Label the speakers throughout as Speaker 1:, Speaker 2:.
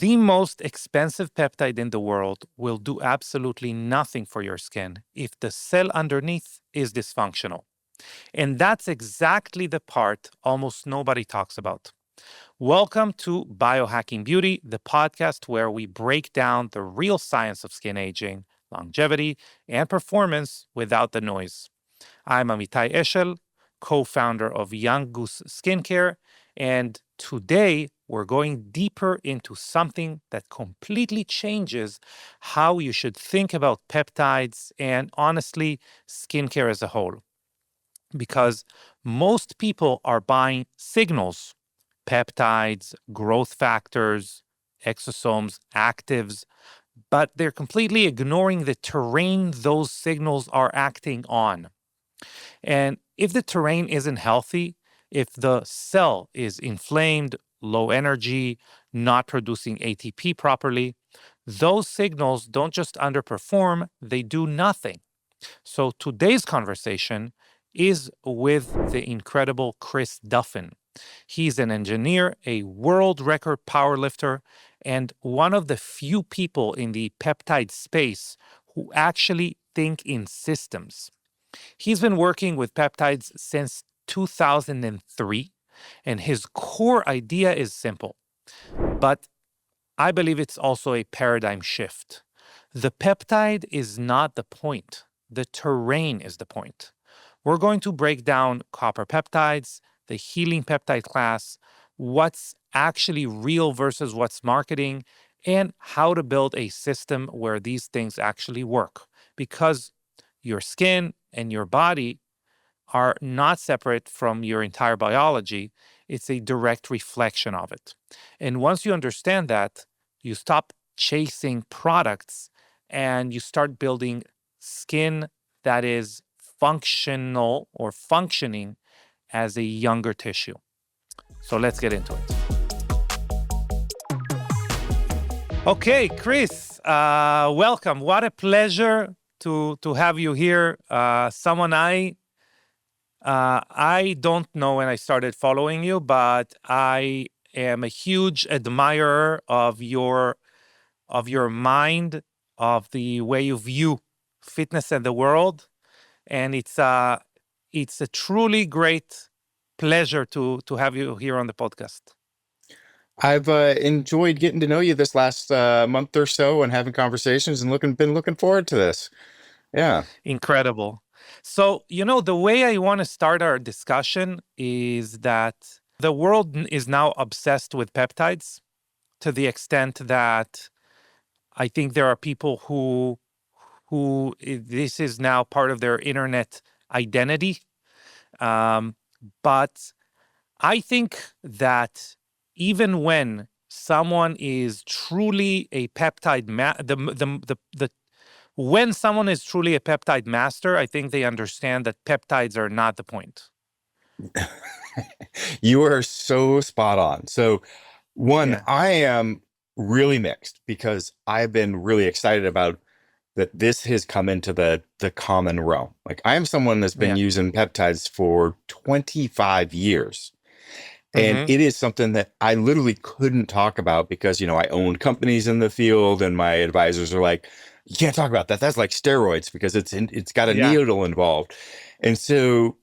Speaker 1: The most expensive peptide in the world will do absolutely nothing for your skin if the cell underneath is dysfunctional. And that's exactly the part almost nobody talks about. Welcome to Biohacking Beauty, the podcast where we break down the real science of skin aging, longevity, and performance without the noise. I'm Amitai Eshel, co-founder of Young Goose Skincare, and today we're going deeper into something that completely changes how you should think about peptides and, honestly, skincare as a whole. Because most people are buying signals, peptides, growth factors, exosomes, actives, but they're completely ignoring the terrain those signals are acting on. And if the terrain isn't healthy, if the cell is inflamed, low energy, not producing ATP properly, those signals don't just underperform, they do nothing. So today's conversation is with the incredible Chris Duffin. He's an engineer, a world record powerlifter, and one of the few people in the peptide space who actually think in systems. He's been working with peptides since 2003, and his core idea is simple. But I believe it's also a paradigm shift. The peptide is not the point. The terrain is the point. We're going to break down copper peptides, the healing peptide class, what's actually real versus what's marketing, and how to build a system where these things actually work. Because your skin and your body are not separate from your entire biology. It's a direct reflection of it. And once you understand that, you stop chasing products and you start building skin that is functional or functioning as a younger tissue. So let's get into it. Okay, Chris, welcome. What a pleasure to have you here. Someone I don't know when I started following you, but I am a huge admirer of your mind, of the way you view fitness and the world, and it's a truly great pleasure to have you here on the podcast.
Speaker 2: I've enjoyed getting to know you this last month or so and having conversations and been looking forward to this. Yeah.
Speaker 1: Incredible. So, the way I want to start our discussion is that the world is now obsessed with peptides to the extent that I think there are people who this is now part of their internet identity. But I think that even when someone is truly a peptide when someone is truly a peptide master, I think they understand that peptides are not the point.
Speaker 2: You are so spot on. So
Speaker 1: Yeah.
Speaker 2: I am really mixed because I've been really excited about that this has come into the common realm. Like I am someone that's been using peptides for 25 years. And it is something that I literally couldn't talk about because, I own companies in the field and my advisors are like, you can't talk about that. That's like steroids because it's got a needle involved. And so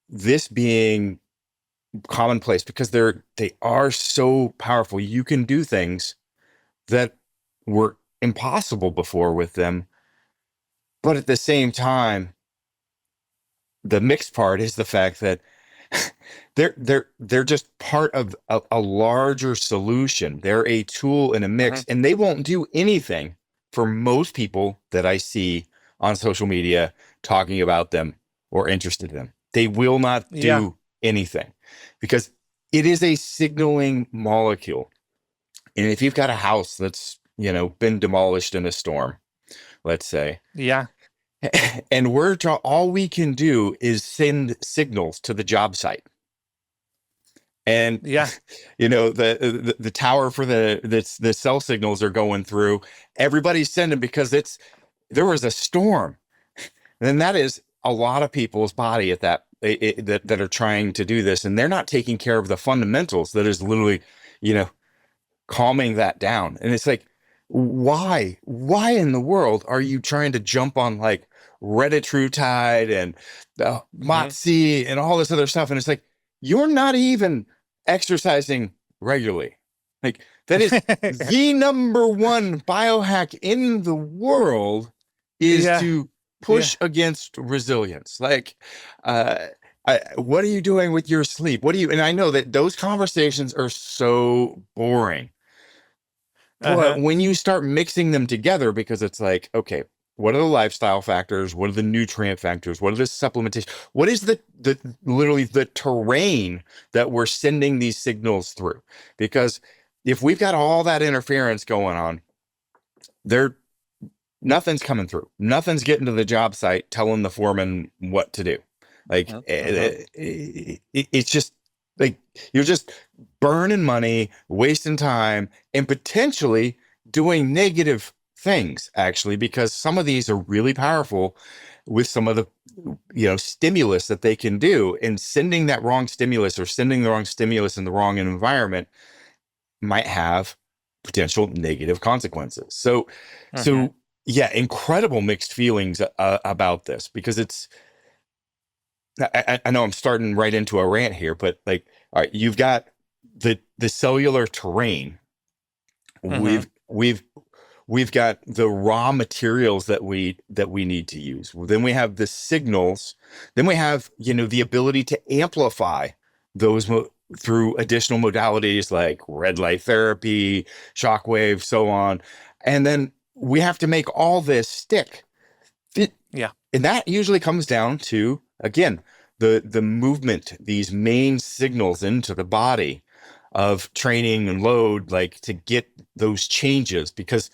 Speaker 2: this being commonplace because they are so powerful. You can do things that were impossible before with them. But at the same time, the mixed part is the fact that they're just part of a larger solution. They're a tool in a mix, and they won't do anything for most people that I see on social media talking about them or interested in them. They will not do anything because it is a signaling molecule. And if you've got a house that's, been demolished in a storm, let's say.
Speaker 1: Yeah.
Speaker 2: And all we can do is send signals to the job site. And the tower for the cell signals are going through. Everybody's sending because there was a storm. And that is a lot of people's body at that are trying to do this, and they're not taking care of the fundamentals that is literally, calming that down. And it's like, why in the world are you trying to jump on like retatrutide and
Speaker 1: Hmm.
Speaker 2: Motzi and all this other stuff? And it's like, you're not even exercising regularly. Like, that is the number one biohack in the world, is
Speaker 1: Yeah,
Speaker 2: to
Speaker 1: yeah,
Speaker 2: push against resilience. Like, uh, what are you doing with your sleep? What do you, and I know that those conversations are so boring, but
Speaker 1: uh-huh,
Speaker 2: when you start mixing them together, because it's like, okay, what are the lifestyle factors? What are the nutrient factors? What are the supplementation? What is the literally the terrain that we're sending these signals through? Because if we've got all that interference going on, there nothing's coming through. Nothing's getting to the job site telling the foreman what to do. Like,
Speaker 1: uh-huh,
Speaker 2: it's just like you're just burning money, wasting time, and potentially doing negative things, actually, because some of these are really powerful with some of the stimulus that they can do. And sending that wrong stimulus, or sending the wrong stimulus in the wrong environment, might have potential negative consequences.
Speaker 1: uh-huh,
Speaker 2: So yeah, incredible mixed feelings about this, because it's, I know I'm starting right into a rant here, but like, all right, you've got the cellular terrain.
Speaker 1: uh-huh.
Speaker 2: We've got the raw materials that we need to use. Then we have the signals. Then we have, the ability to amplify those through additional modalities like red light therapy, shockwave, so on. And then we have to make all this stick.
Speaker 1: Yeah,
Speaker 2: And that usually comes down to, again, the movement, these main signals into the body of training and load, like to get those changes. Because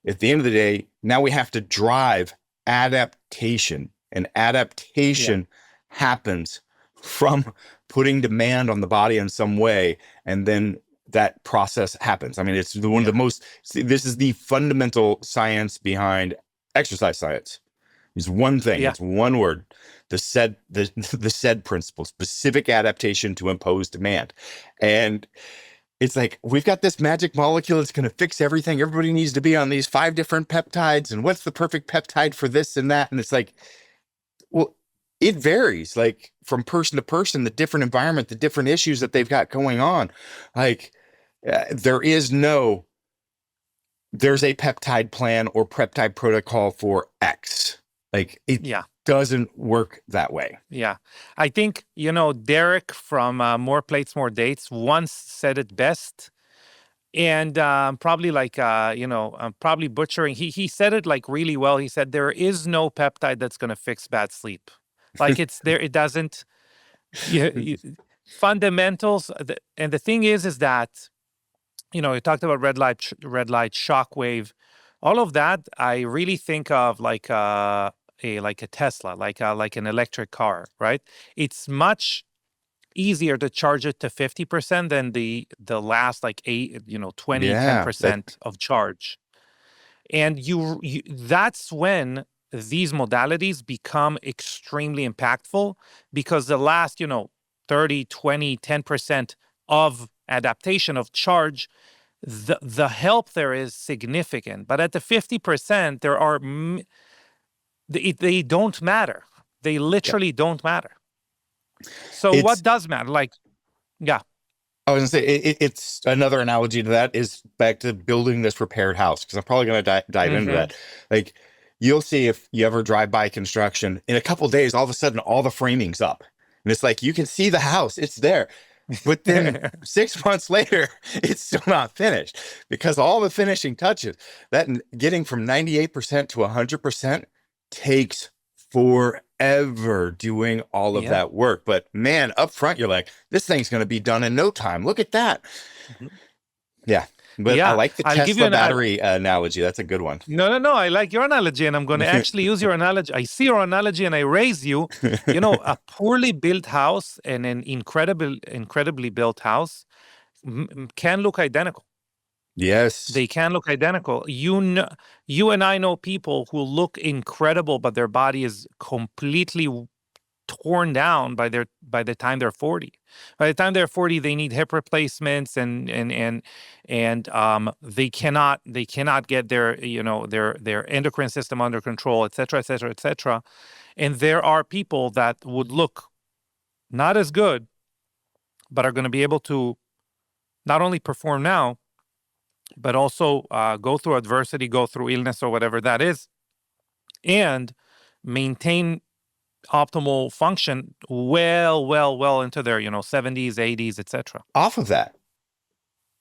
Speaker 2: at the end of the day, now we have to drive adaptation, and
Speaker 1: yeah,
Speaker 2: adaptation happens from putting demand on the body in some way, and then that process happens. I mean, it's one of the
Speaker 1: yeah,
Speaker 2: most, this is the fundamental science behind exercise science. It's one thing.
Speaker 1: yeah,
Speaker 2: It's one word. The said principle, specific adaptation to impose demand. And it's like, we've got this magic molecule that's going to fix everything. Everybody needs to be on these 5 different peptides. And what's the perfect peptide for this and that? And it's like, well, it varies, like, from person to person, the different environment, the different issues that they've got going on. Like, there is no, there's a peptide plan or peptide protocol for X. Like, it
Speaker 1: yeah,
Speaker 2: doesn't work that way.
Speaker 1: yeah. I think, Derek from More Plates, More Dates once said it best. And probably like, I'm probably butchering. He said it like really well. He said, there is no peptide that's going to fix bad sleep. Like it's there. It doesn't. Fundamentals. And the thing is that, you talked about red light, shockwave, all of that. I really think of like a Tesla, like an electric car, right? It's much easier to charge it to 50% than the last like 8, 20, ten
Speaker 2: Yeah, that,
Speaker 1: percent of charge. And that's when these modalities become extremely impactful, because the last, 30, 20, 10% of adaptation of charge, the help there is significant. But at the 50%, they don't matter. They
Speaker 2: yeah.
Speaker 1: literally don't matter. So what
Speaker 2: It's,
Speaker 1: does matter? Like, yeah.
Speaker 2: I was gonna say, it's another analogy to that is back to building this repaired house, because I'm probably gonna dive into
Speaker 1: Hmm.
Speaker 2: that. Like, you'll see, if you ever drive by construction, in a couple days, all of a sudden, all the framing's up, and it's like you can see the house, it's there, but then 6 months later, it's still not finished, because all the finishing touches, that getting from 98% to 100% takes forever, doing all of
Speaker 1: Yeah.
Speaker 2: that work. But man, up front, you're like, this thing's going to be done in no time. Look at that.
Speaker 1: Mhm.
Speaker 2: Yeah. But I
Speaker 1: Yeah.
Speaker 2: like the
Speaker 1: I'll give you
Speaker 2: Tesla
Speaker 1: an.
Speaker 2: battery analogy. That's a good one.
Speaker 1: No, no, no. I like your analogy, and I'm going to actually use your analogy. I see your analogy, and I raise you. A poorly built house and an incredibly built house can look identical.
Speaker 2: Yes.
Speaker 1: They can look identical. You and I know people who look incredible, but their body is completely torn down by the time they're 40. By the time they're 40, they need hip replacements, and they cannot get their, their endocrine system under control, et cetera, et cetera, et cetera. And there are people that would look not as good, but are going to be able to not only perform now, but also go through adversity, go through illness or whatever that is, and maintain optimal function well into their 70s, 80s, etc.
Speaker 2: Off of that,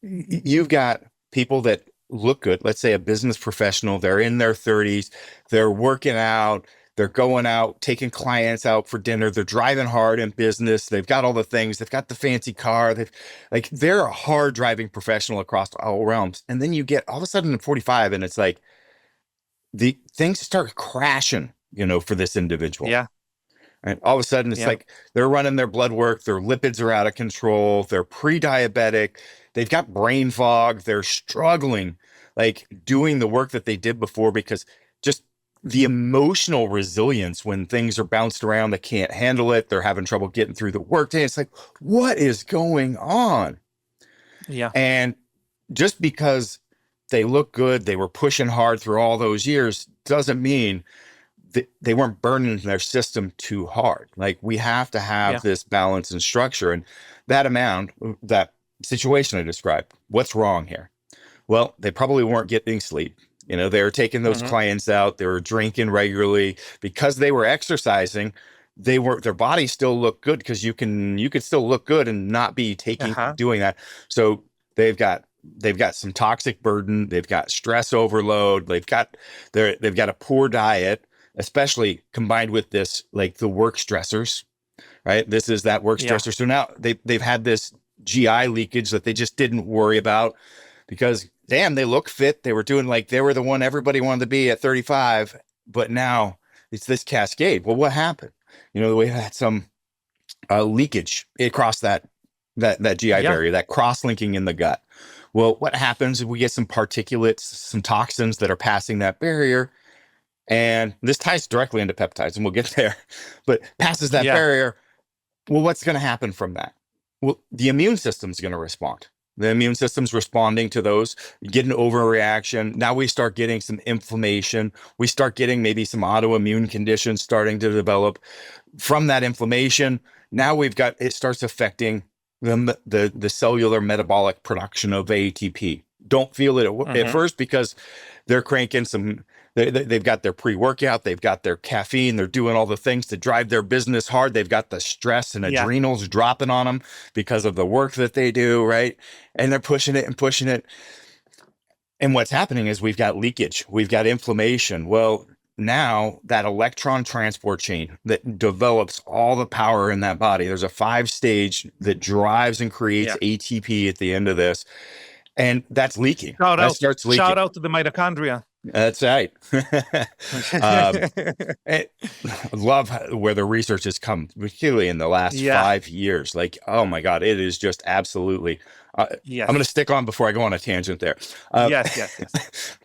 Speaker 2: you've got people that look good. Let's say a business professional, they're in their 30s, they're working out, they're going out, taking clients out for dinner, they're driving hard in business, they've got all the things, they've got the fancy car, they're a hard driving professional across all realms. And then you get all of a sudden at 45 and it's like the things start crashing, for this individual.
Speaker 1: Yeah.
Speaker 2: And all of a sudden, it's like they're running their blood work, their lipids are out of control, they're pre-diabetic, they've got brain fog, they're struggling, like doing the work that they did before because just the emotional resilience when things are bounced around, they can't handle it, they're having trouble getting through the workday. It's like, what is going on?
Speaker 1: Yeah.
Speaker 2: And just because they look good, they were pushing hard through all those years, doesn't mean they weren't burning their system too hard. Like we have to have this balance and structure. And that situation I described, what's wrong here? Well, they probably weren't getting sleep. They were taking those clients out. They were drinking regularly because they were exercising. Their body still looked good because you could still look good and not be doing that. So they've got some toxic burden. They've got stress overload. They've got a poor diet, especially combined with this, like the work stressors, right? This is that work stressor. So now they've had this GI leakage that they just didn't worry about because damn, they look fit. They were doing they were the one everybody wanted to be at 35, but now it's this cascade. Well, what happened? We had some leakage across that GI barrier, that cross-linking in the gut. Well, what happens if we get some particulates, some toxins that are passing that barrier? And this ties directly into peptides, and we'll get there, but passes that barrier. Well, what's going to happen from that? Well, the immune system's going to respond. The immune system's responding to those, you get an overreaction. Now we start getting some inflammation. We start getting maybe some autoimmune conditions starting to develop from that inflammation. Now it starts affecting the cellular metabolic production of ATP. Don't feel it at first because they're cranking they've got their pre-workout, they've got their caffeine, they're doing all the things to drive their business hard. They've got the stress and adrenals dropping on them because of the work that they do, right? And they're pushing it and pushing it. And what's happening is we've got leakage, we've got inflammation. Well, now that electron transport chain that develops all the power in that body, there's a 5-stage that drives and creates ATP at the end of this. And that's leaking. Starts leaking.
Speaker 1: Shout out to the mitochondria.
Speaker 2: That's right. I love where the research has come, particularly in the last 5 years. Like, oh my God, it is just absolutely. I'm going to stick on before I go on a tangent there.
Speaker 1: Yes.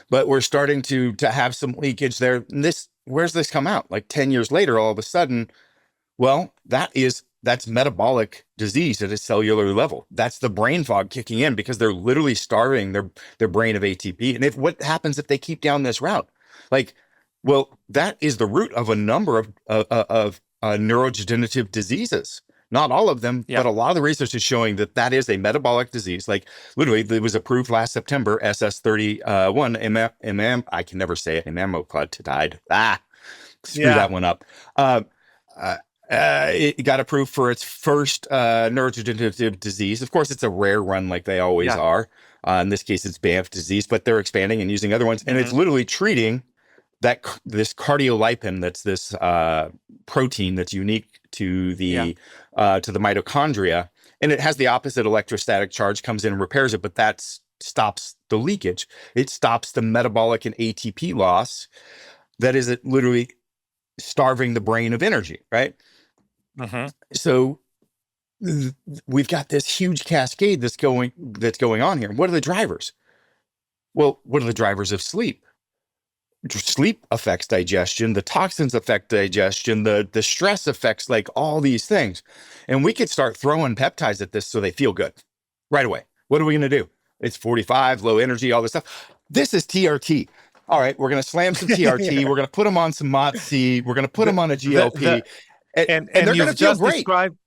Speaker 2: But we're starting to have some leakage there. And where's this come out? Like 10 years later, all of a sudden, well, that's metabolic disease at a cellular level. That's the brain fog kicking in because they're literally starving their brain of ATP. And what happens if they keep down this route? That is the root of a number of neurodegenerative diseases. Not all of them, but a lot of the research is showing that is a metabolic disease. Like literally, it was approved last September, SS31, I can never say it, imamoclotide. Screw that one up. It got approved for its first neurodegenerative disease. Of course, it's a rare one like they always are. In this case, it's BANF disease, but they're expanding and using other ones. And it's literally treating this cardiolipin, that's this protein that's unique to the mitochondria. And it has the opposite electrostatic charge, comes in and repairs it, but that stops the leakage. It stops the metabolic and ATP loss that is literally starving the brain of energy, right? So we've got this huge cascade that's going on here. What are the drivers? Well, what are the drivers of sleep? sleep affects digestion, the toxins affect digestion, the stress affects like all these things. And we could start throwing peptides at this so they feel good right away. What are we going to do? It's 45, low energy, all this stuff. This is TRT. All right, we're going to slam some TRT.
Speaker 1: Yeah.
Speaker 2: We're going to put them on some MOTS-c. We're going to put
Speaker 1: The
Speaker 2: them on a
Speaker 1: the
Speaker 2: GLP, and, and
Speaker 1: and
Speaker 2: they're going
Speaker 1: you've
Speaker 2: to feel
Speaker 1: just
Speaker 2: great.
Speaker 1: described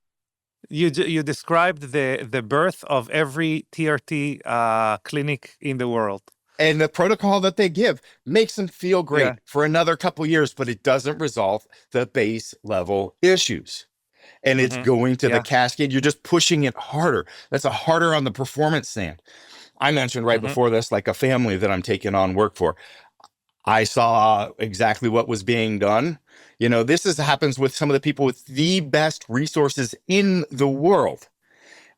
Speaker 1: you described the birth of every TRT clinic in the world.
Speaker 2: And the protocol that they give makes them feel
Speaker 1: Yeah.
Speaker 2: great for another couple years, but it doesn't resolve the base level issues. And it's
Speaker 1: Hmm.
Speaker 2: going to the
Speaker 1: Yeah.
Speaker 2: cascade. You're just pushing it harder. That's a harder on the performance stand. I mentioned right
Speaker 1: Hmm.
Speaker 2: before this, like a family that I'm taking on work for. I saw exactly what was being done. You know, happens with some of the people with the best resources in the world,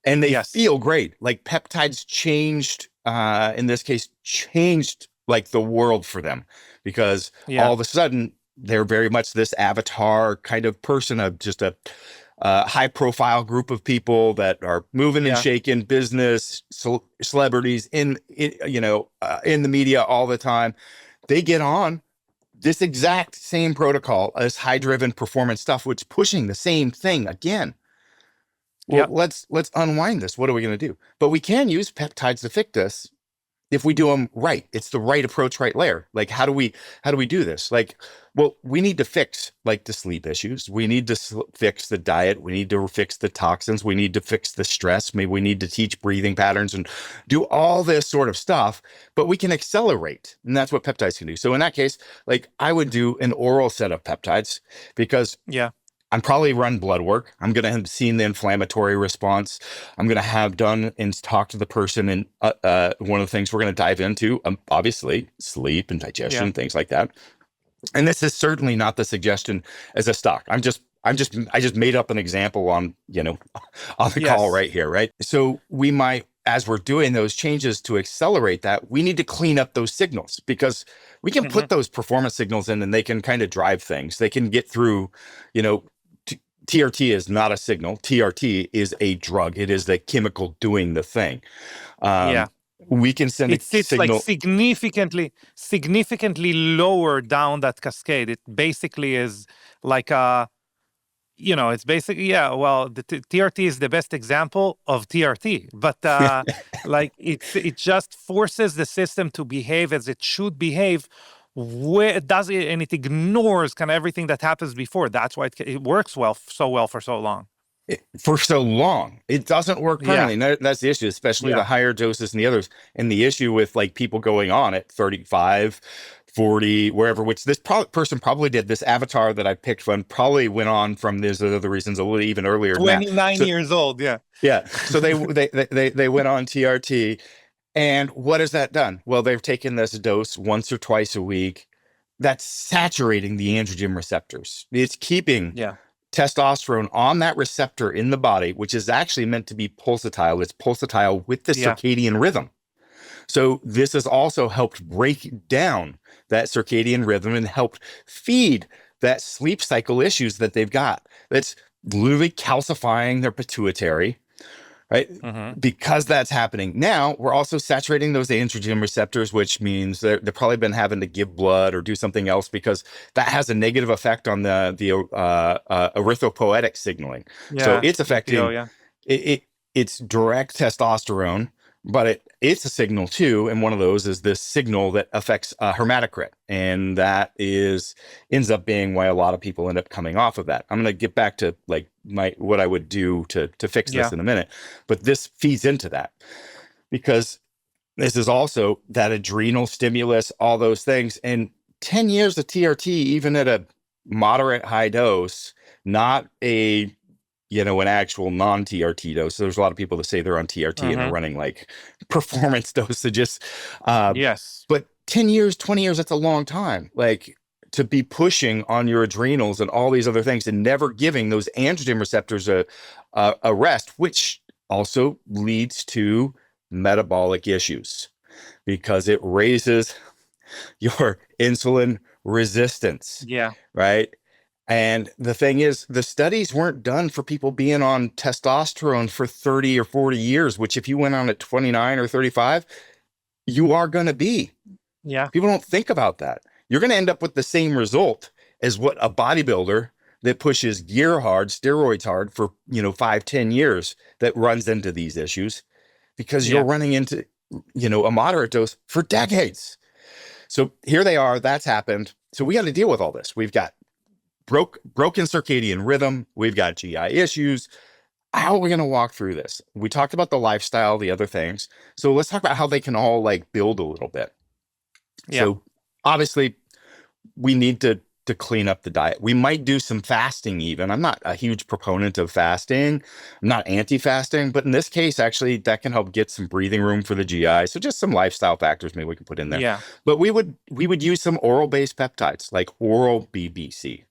Speaker 2: and they
Speaker 1: Yes.
Speaker 2: feel great. Like peptides changed, in this case, changed like the world for them, because
Speaker 1: Yeah.
Speaker 2: all of a sudden they're very much this avatar kind of person, of just a high profile group of people that are moving and
Speaker 1: Yeah.
Speaker 2: shaking business, celebrities in the media all the time. They get on this exact same protocol as high driven performance stuff, which pushing the same thing again. Well,
Speaker 1: Yeah.
Speaker 2: let's unwind this. What are we going to do? But we can use peptides to fix this if we do them right. It's the right approach, right layer. Like, how do we do this? Like, well, we need to fix like the sleep issues. We need to fix the diet. We need to fix the toxins. We need to fix the stress. Maybe we need to teach breathing patterns and do all this sort of stuff. But we can accelerate, and that's what peptides can do. So in that case, like I would do an oral set of peptides, because
Speaker 1: Yeah.
Speaker 2: I'm probably run blood work. I'm going to have seen the inflammatory response. I'm going to have done and talk to the person. And one of the things we're going to dive into, obviously, sleep and
Speaker 1: Yeah.
Speaker 2: digestion, things like that. And this is certainly not the suggestion as a stock. I just made up an example on, on the call
Speaker 1: Yes.
Speaker 2: right here, right? So we might, as we're doing those changes to accelerate that, we need to clean up those signals, because we can
Speaker 1: Hmm.
Speaker 2: put those performance signals in and they can kind of drive things. They can get through, you know, TRT is not a signal. TRT is a drug. It is the chemical doing the thing.
Speaker 1: Yeah.
Speaker 2: We can send a
Speaker 1: It sits like
Speaker 2: signal.
Speaker 1: significantly lower down that cascade. It basically is like it's basically, yeah, well, the TRT is the best example of TRT, but like it just forces the system to behave as it should behave, where it does it, and it ignores kind of everything that happens before. That's why it works well for so long.
Speaker 2: For so long. It doesn't work
Speaker 1: Yeah.
Speaker 2: permanently. That's the issue, especially the
Speaker 1: Yeah.
Speaker 2: higher doses and the others. And the issue with like people going on at 35, 40, wherever, which this person probably did. This avatar that I picked from probably went on from these other reasons a little even earlier than that.
Speaker 1: 29
Speaker 2: So
Speaker 1: years old. Yeah.
Speaker 2: yeah, so they went on TRT, and what has that done? Well, they've taken this dose once or twice a week. That's saturating the androgen receptors. It's keeping
Speaker 1: Yeah.
Speaker 2: testosterone on that receptor in the body, which is actually meant to be pulsatile. It's pulsatile with the
Speaker 1: Yeah.
Speaker 2: circadian rhythm. So this has also helped break down that circadian rhythm and helped feed that sleep cycle issues that they've got. That's literally calcifying their pituitary, right?
Speaker 1: Hmm.
Speaker 2: Because that's happening now, we're also saturating those androgen receptors, which means they've probably been having to give blood or do something else, because that has a negative effect on the erythropoietic signaling. So
Speaker 1: Yeah.
Speaker 2: it's
Speaker 1: EPO.
Speaker 2: affecting
Speaker 1: Yeah.
Speaker 2: it's direct testosterone, but it's a signal too. And one of those is this signal that affects hematocrit, and that ends up being why a lot of people end up coming off of that. I'm going to get back to like what I would do to fix this
Speaker 1: Yeah.
Speaker 2: in a minute, but this feeds into that, because this is also that adrenal stimulus, all those things. And 10 years of TRT, even at a moderate high dose, not an actual non-TRT dose. So there's a lot of people that say they're on TRT and are
Speaker 1: Hmm.
Speaker 2: running like performance dosages. Uh,
Speaker 1: Yes.
Speaker 2: but 10 years, 20 years, that's a long time. Like, to be pushing on your adrenals and all these other things and never giving those androgen receptors a rest, which also leads to metabolic issues, because it raises your insulin resistance,
Speaker 1: Yeah.
Speaker 2: right? And the thing is, the studies weren't done for people being on testosterone for 30 or 40 years, which if you went on at 29 or 35, you are going to be.
Speaker 1: Yeah.
Speaker 2: People don't think about that. you're going to end up with the same result as what a bodybuilder that pushes gear hard, steroids hard for, 5, 10 years that runs into these issues because you're
Speaker 1: Yeah.
Speaker 2: running into, a moderate dose for decades. So here they are. That's happened. So we got to deal with all this. We've got broken circadian rhythm. We've got GI issues. How are we going to walk through this? We talked about the lifestyle, the other things. So let's talk about how they can all like build a little bit.
Speaker 1: Yeah.
Speaker 2: So obviously we need to clean up the diet. We might do some fasting even. I'm not a huge proponent of fasting. I'm not anti-fasting, but in this case, actually, that can help get some breathing room for the GI. So just some lifestyle factors maybe we can put in there.
Speaker 1: Yeah.
Speaker 2: But we would use some oral-based peptides like oral BBC,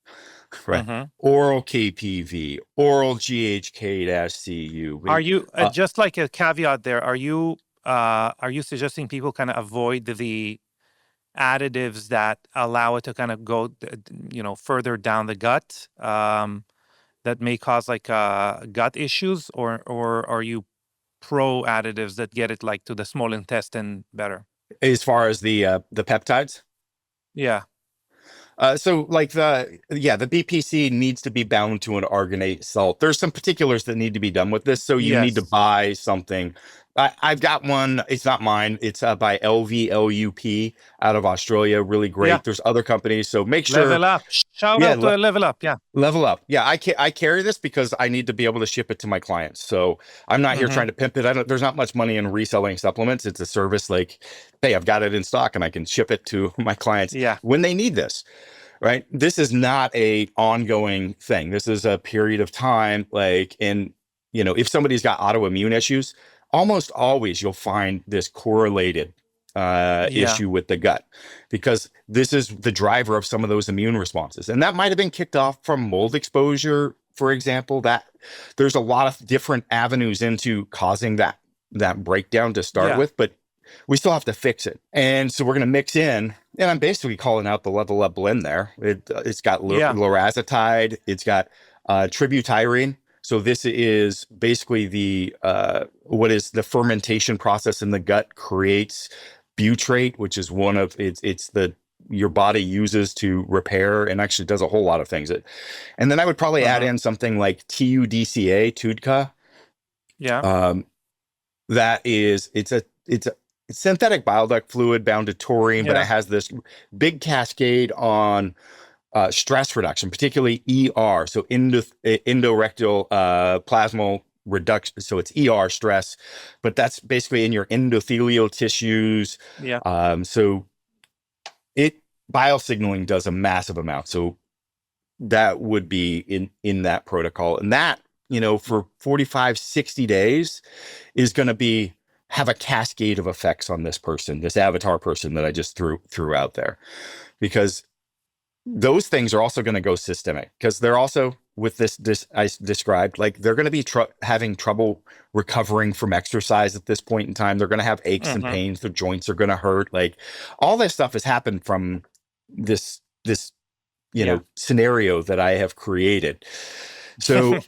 Speaker 2: right?
Speaker 1: Mm-hmm.
Speaker 2: Oral KPV, oral GHK-CU.
Speaker 1: Are you just like a caveat there? Are you suggesting people kind of avoid the additives that allow it to kind of go, further down the gut, that may cause like gut issues, or are you pro additives that get it like to the small intestine better?
Speaker 2: As far as the peptides.
Speaker 1: Yeah.
Speaker 2: So like the BPC needs to be bound to an arginate salt. There's some particulars that need to be done with this. So you need to
Speaker 1: Yes.
Speaker 2: buy something. I've got one. It's not mine. It's by LVLUP out of Australia. Really
Speaker 1: Yeah.
Speaker 2: great. There's other companies. So make sure,
Speaker 1: Level up. Shout
Speaker 2: yeah,
Speaker 1: out to Level Up. Yeah.
Speaker 2: level up. Yeah, I carry this because I need to be able to ship it to my clients. So I'm not here
Speaker 1: Mm-hmm.
Speaker 2: trying to pimp it. There's not much money in reselling supplements. It's a service like, hey, I've got it in stock and I can ship it to my clients
Speaker 1: Yeah.
Speaker 2: when they need this. Right. This is not a ongoing thing. This is a period of time. Like, if somebody's got autoimmune issues, almost always you'll find this correlated
Speaker 1: Yeah.
Speaker 2: issue with the gut, because this is the driver of some of those immune responses. And that might have been kicked off from mold exposure, for example. That there's a lot of different avenues into causing that breakdown to start
Speaker 1: Yeah.
Speaker 2: with, but we still have to fix it. And so we're going to mix in, and I'm basically calling out the Level Up blend there. It's got
Speaker 1: Yeah.
Speaker 2: lorazepatide, it's got tributyrene. So this is basically what is the fermentation process in the gut creates butyrate, which is one of it's the your body uses to repair and actually does a whole lot of things. And then I would probably add
Speaker 1: Uh-huh.
Speaker 2: in something like TUDCA, TUDCA.
Speaker 1: Yeah.
Speaker 2: Um, that is it's a synthetic bile duct fluid bound to taurine, but it
Speaker 1: Yeah.
Speaker 2: has this big cascade on stress reduction, particularly ER, so endorectal plasmal reduction. So it's ER stress, but that's basically in your endothelial tissues.
Speaker 1: Yeah.
Speaker 2: So it biosignaling does a massive amount. So that would be in that protocol, and that for 45, 60 days is going to have a cascade of effects on this person, this avatar person that I just threw out there, because those things are also going to go systemic, because they're also with this I described, like they're going to be having trouble recovering from exercise at this point in time. They're going to have aches and
Speaker 1: Mm-hmm.
Speaker 2: pains. Their joints are going to hurt. Like all this stuff has happened from this
Speaker 1: Yeah.
Speaker 2: scenario that I have created. So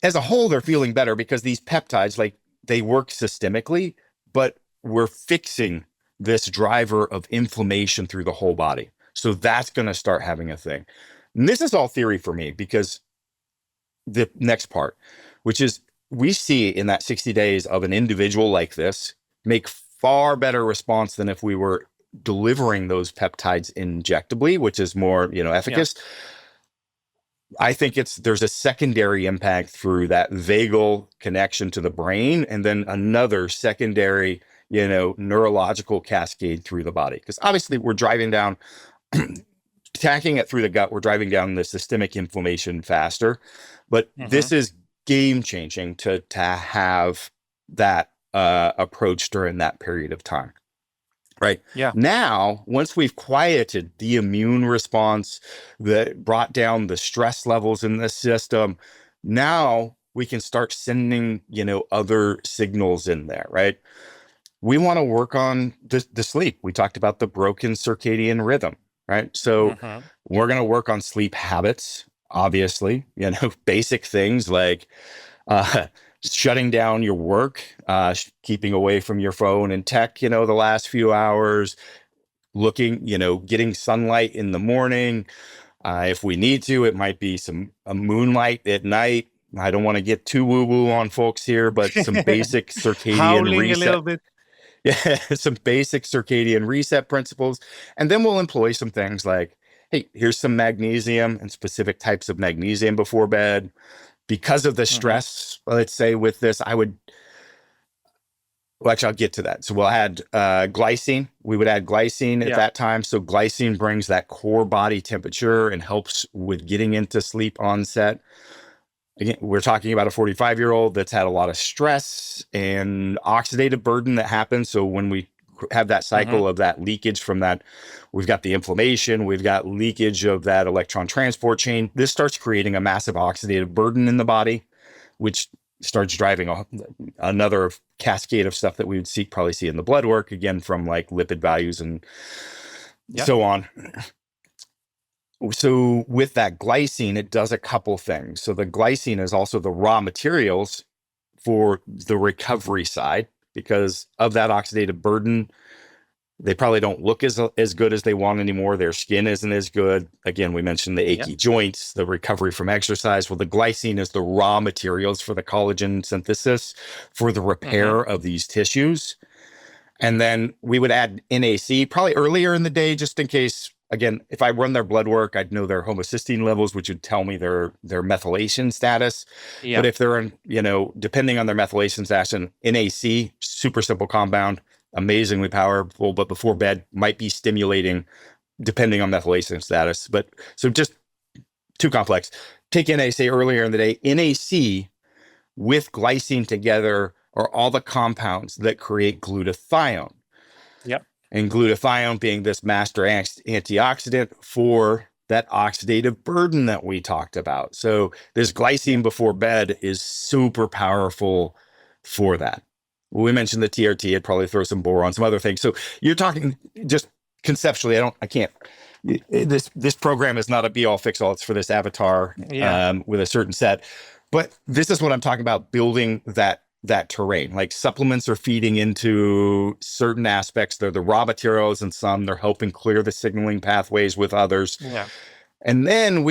Speaker 2: as a whole, they're feeling better because these peptides, like they work systemically, but we're fixing this driver of inflammation through the whole body. So that's going to start having a thing. And this is all theory for me, because the next part, which is we see in that 60 days of an individual like this make far better response than if we were delivering those peptides injectably, which is more,
Speaker 1: Yeah.
Speaker 2: efficacious. I think there's a secondary impact through that vagal connection to the brain, and then another secondary, neurological cascade through the body. Because obviously we're driving down, attacking it through the gut, we're driving down the systemic inflammation faster. But
Speaker 1: Mm-hmm.
Speaker 2: this is game changing to have that approach during that period of time. Right
Speaker 1: Yeah.
Speaker 2: now, once we've quieted the immune response that brought down the stress levels in the system, now we can start sending, other signals in there, right? We want to work on the sleep. We talked about the broken circadian rhythm, right? So
Speaker 1: Mm-hmm.
Speaker 2: we're going to work on sleep habits, obviously, basic things like uh, shutting down your work, keeping away from your phone and tech, the last few hours, looking, getting sunlight in the morning. If we need to, it might be a moonlight at night. I don't want to get too woo-woo on folks here, but some basic circadian
Speaker 1: Howling a
Speaker 2: reset.
Speaker 1: little bit.
Speaker 2: Yeah, some basic circadian reset principles. And then we'll employ some things like, hey, here's some magnesium and specific types of magnesium before bed. Because of the
Speaker 1: Hmm.
Speaker 2: stress, let's say with this, well, actually, I'll get to that. So we'll add glycine. We would add glycine at
Speaker 1: Yeah.
Speaker 2: that time. So glycine brings that core body temperature and helps with getting into sleep onset. Again, we're talking about a 45-year-old that's had a lot of stress and oxidative burden that happens. So when we have that
Speaker 1: Hmm.
Speaker 2: cycle of that leakage from that, we've got the inflammation, we've got leakage of that electron transport chain. This starts creating a massive oxidative burden in the body, which starts driving another cascade of stuff that we would probably see in the blood work, again, from like lipid values and
Speaker 1: Yeah.
Speaker 2: so on. So with that glycine, it does a couple things. So the glycine is also the raw materials for the recovery side because of that oxidative burden. They probably don't look as good as they want anymore. Their skin isn't as good. Again, we mentioned the
Speaker 1: Yeah.
Speaker 2: achy joints, the recovery from exercise. Well, the glycine is the raw materials for the collagen synthesis for the
Speaker 1: Hmm.
Speaker 2: repair of these tissues. And then we would add NAC probably earlier in the day, just in case. Again, if I run their blood work, I'd know their homocysteine levels, which would tell me their methylation status. But
Speaker 1: Yeah.
Speaker 2: if they're in, depending on their methylation status, and NAC, super simple compound, amazingly powerful, but before bed might be stimulating depending on methylation status. But so just too complex. Take NAC earlier in the day. NAC with glycine together are all the compounds that create glutathione.
Speaker 1: Yeah.
Speaker 2: And glutathione being this master antioxidant for that oxidative burden that we talked about. So this
Speaker 1: Yeah.
Speaker 2: glycine before bed is super powerful for that. We mentioned the TRT, it'd probably throw some boron, some other things. So you're talking just conceptually, I can't, this program is not a be all fix all. It's for this avatar
Speaker 1: Yeah.
Speaker 2: with a certain set. But this is what I'm talking about, building that terrain. Like supplements are feeding into certain aspects. They're the raw materials and some, they're helping clear the signaling pathways with others.
Speaker 1: Yeah.
Speaker 2: And then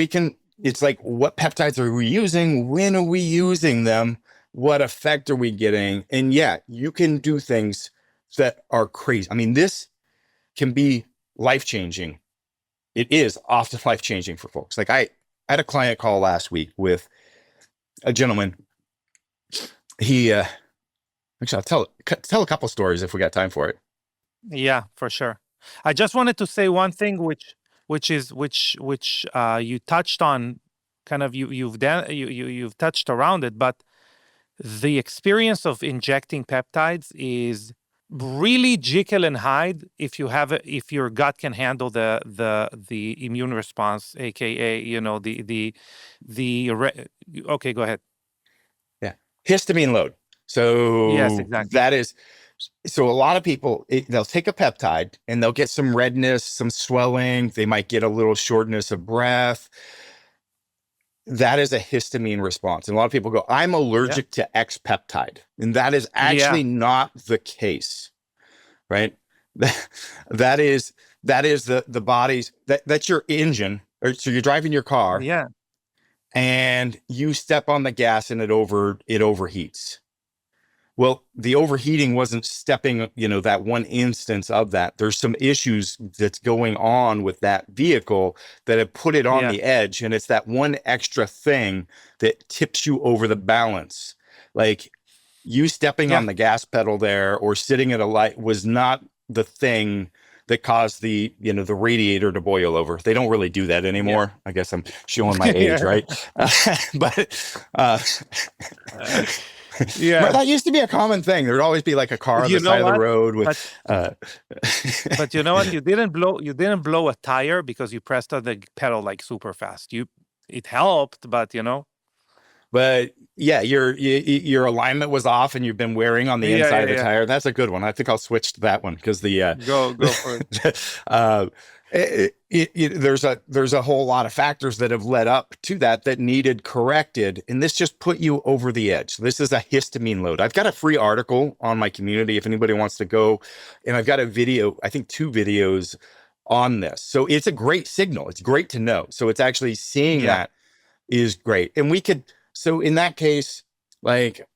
Speaker 2: it's like, what peptides are we using? When are we using them? What effect are we getting? And yeah, you can do things that are crazy. I mean, this can be life-changing. It is often life-changing for folks. Like I had a client call last week with a gentleman. He actually, I'll tell a couple stories if we got time for it.
Speaker 1: Yeah, for sure. I just wanted to say one thing, which you touched on, kind of you've touched around it, but the experience of injecting peptides is really Jekyll and Hyde if your gut can handle the immune response, aka okay, go ahead.
Speaker 2: Yeah, histamine load.
Speaker 1: Yes,
Speaker 2: So
Speaker 1: exactly.
Speaker 2: so a lot of people, they'll take a peptide and they'll get some redness, some swelling. They might get a little shortness of breath. That is a histamine response. And a lot of people go, I'm
Speaker 1: Yeah,
Speaker 2: allergic to X peptide. And that is
Speaker 1: yeah,
Speaker 2: actually not the case, right? That is the body's that's your engine. Or so you're driving your car
Speaker 1: yeah,
Speaker 2: and you step on the gas and it overheats. Well, the overheating wasn't stepping, that one instance of that. There's some issues that's going on with that vehicle that have put it on
Speaker 1: yeah,
Speaker 2: the edge. And it's that one extra thing that tips you over the balance. Like you stepping
Speaker 1: yeah,
Speaker 2: on the gas pedal there or sitting at a light was not the thing that caused the radiator to boil over. They don't really do that
Speaker 1: yeah,
Speaker 2: anymore. I guess I'm showing my age,
Speaker 1: yeah,
Speaker 2: right? But
Speaker 1: uh, yeah.
Speaker 2: that used to be a common thing. There'd always be like a car on
Speaker 1: You
Speaker 2: the
Speaker 1: know
Speaker 2: side of the
Speaker 1: what?
Speaker 2: road with
Speaker 1: But
Speaker 2: uh
Speaker 1: But you know what? You didn't blow a tire because you pressed on the pedal like super fast. It helped, but.
Speaker 2: But yeah, your alignment was off and you've been wearing on the
Speaker 1: Yeah,
Speaker 2: inside
Speaker 1: yeah,
Speaker 2: of the
Speaker 1: yeah.
Speaker 2: tire. That's a good one. I think I'll switch to that one because
Speaker 1: Go for it.
Speaker 2: uh, there's a whole lot of factors that have led up to that needed corrected, and this just put you over the edge. This is a histamine load. I've got a free article on my community if anybody wants to go, and I've got a video, I think 2 videos on this. So it's a great signal. It's great to know. So it's actually seeing
Speaker 1: Yeah.
Speaker 2: that is great. And we could, so in that case, like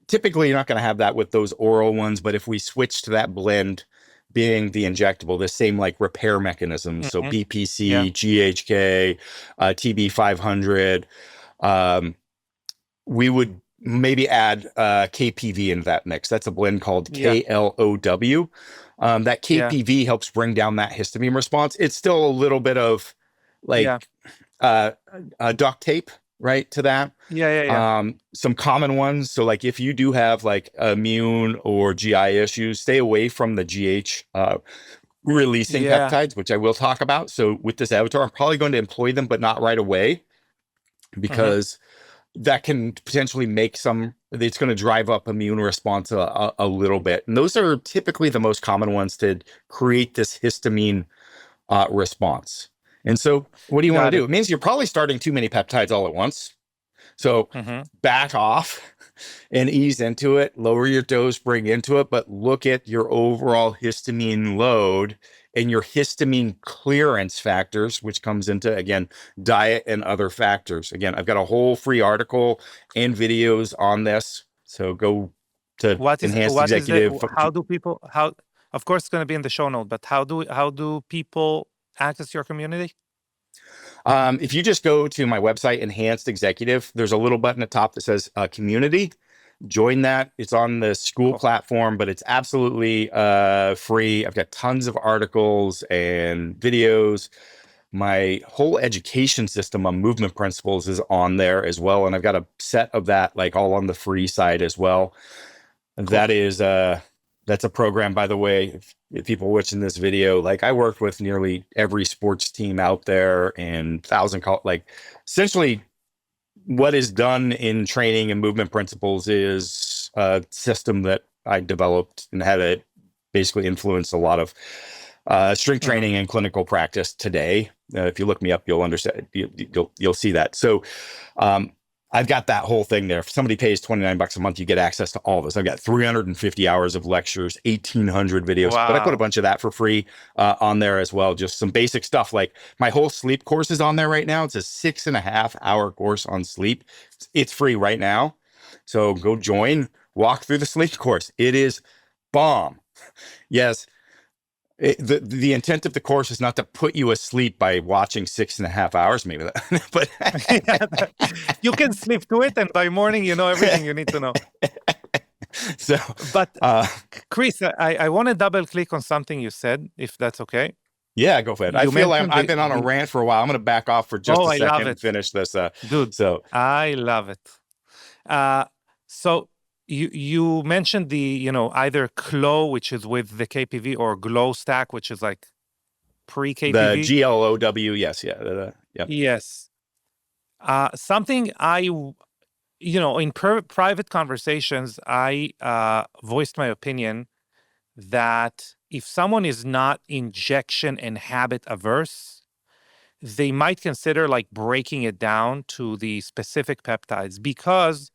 Speaker 2: typically you're not going to have that with those oral ones, but if we switch to that blend being the injectable, the same like repair mechanisms, so
Speaker 1: Hmm. Yeah.
Speaker 2: BPC, GHK, TB500, um, we would maybe add KPV into that mix. That's a blend called
Speaker 1: Yeah.
Speaker 2: KLOW. That
Speaker 1: Yeah.
Speaker 2: KPV helps bring down that histamine response. It's still a little bit of
Speaker 1: Yeah.
Speaker 2: like uh, duct tape, right, to that.
Speaker 1: Yeah. Yeah. Yeah.
Speaker 2: Some common ones. So like if you do have like immune or GI issues, stay away from the GH releasing
Speaker 1: Yeah.
Speaker 2: peptides, which I will talk about. So with this avatar, I'm probably going to employ them, but not right away
Speaker 1: Hmm.
Speaker 2: because that can potentially make it's going to drive up immune response a little bit. And those are typically the most common ones to create this histamine response. And so what do you want to
Speaker 1: Got
Speaker 2: do?
Speaker 1: it.
Speaker 2: It means you're probably starting too many peptides all at once. So
Speaker 1: Hmm.
Speaker 2: back off and ease into it, lower your dose, bring into it, but look at your overall histamine load and your histamine clearance factors, which comes into, again, diet and other factors. Again, I've got a whole free article and videos on this. So go to Enhanced
Speaker 1: What is the
Speaker 2: Executive.
Speaker 1: how do people how of course it's going to be in the show note, but how do people access your community?
Speaker 2: If you just go to my website, Enhanced Executive, there's a little button at the top that says community. Join that. It's on the school
Speaker 1: Cool.
Speaker 2: platform, but it's absolutely free. I've got tons of articles and videos. My whole education system on movement principles is on there as well. And I've got a set of that like all on the free side as well.
Speaker 1: Cool.
Speaker 2: That is that's a program, by the way, if people watching this video, like I worked with nearly every sports team out there and like essentially what is done in training and movement principles is a system that I developed and had it basically influence a lot of strength
Speaker 1: Hmm.
Speaker 2: training and clinical practice today. If you look me up, you'll understand. You'll see that. So um, I've got that whole thing there. If somebody pays $29 a month, you get access to all this. I've got 350 hours of lectures, 1,800 videos, but I put a
Speaker 1: Wow.
Speaker 2: bunch of that for free on there as well. Just some basic stuff. Like my whole sleep course is on there right now. It's a 6.5 hour course on sleep. It's free right now. So go join, walk through the sleep course. It is bomb. Yes, the intent of the course is not to put you asleep by watching 6.5 hours, maybe, but
Speaker 1: Yeah, you can sleep to it, and by morning you know everything you need to know.
Speaker 2: so
Speaker 1: But
Speaker 2: uh,
Speaker 1: Chris, I want to double click on something you said, if that's okay.
Speaker 2: yeah, go for it. I
Speaker 1: You
Speaker 2: feel like
Speaker 1: mentioned
Speaker 2: I've been on a rant for a while. I'm going to back off for just
Speaker 1: oh,
Speaker 2: a
Speaker 1: I love
Speaker 2: second and
Speaker 1: it,
Speaker 2: finish this.
Speaker 1: dude.
Speaker 2: So
Speaker 1: I love it. Uh, so you mentioned the either Clo, which is with the KPV, or Glow Stack, which is like pre
Speaker 2: the
Speaker 1: KPV.
Speaker 2: GLOW, yes, yeah, yep.
Speaker 1: Yes. Something in private conversations, I voiced my opinion that if someone is not injection and habit averse, they might consider like breaking it down to the specific peptides because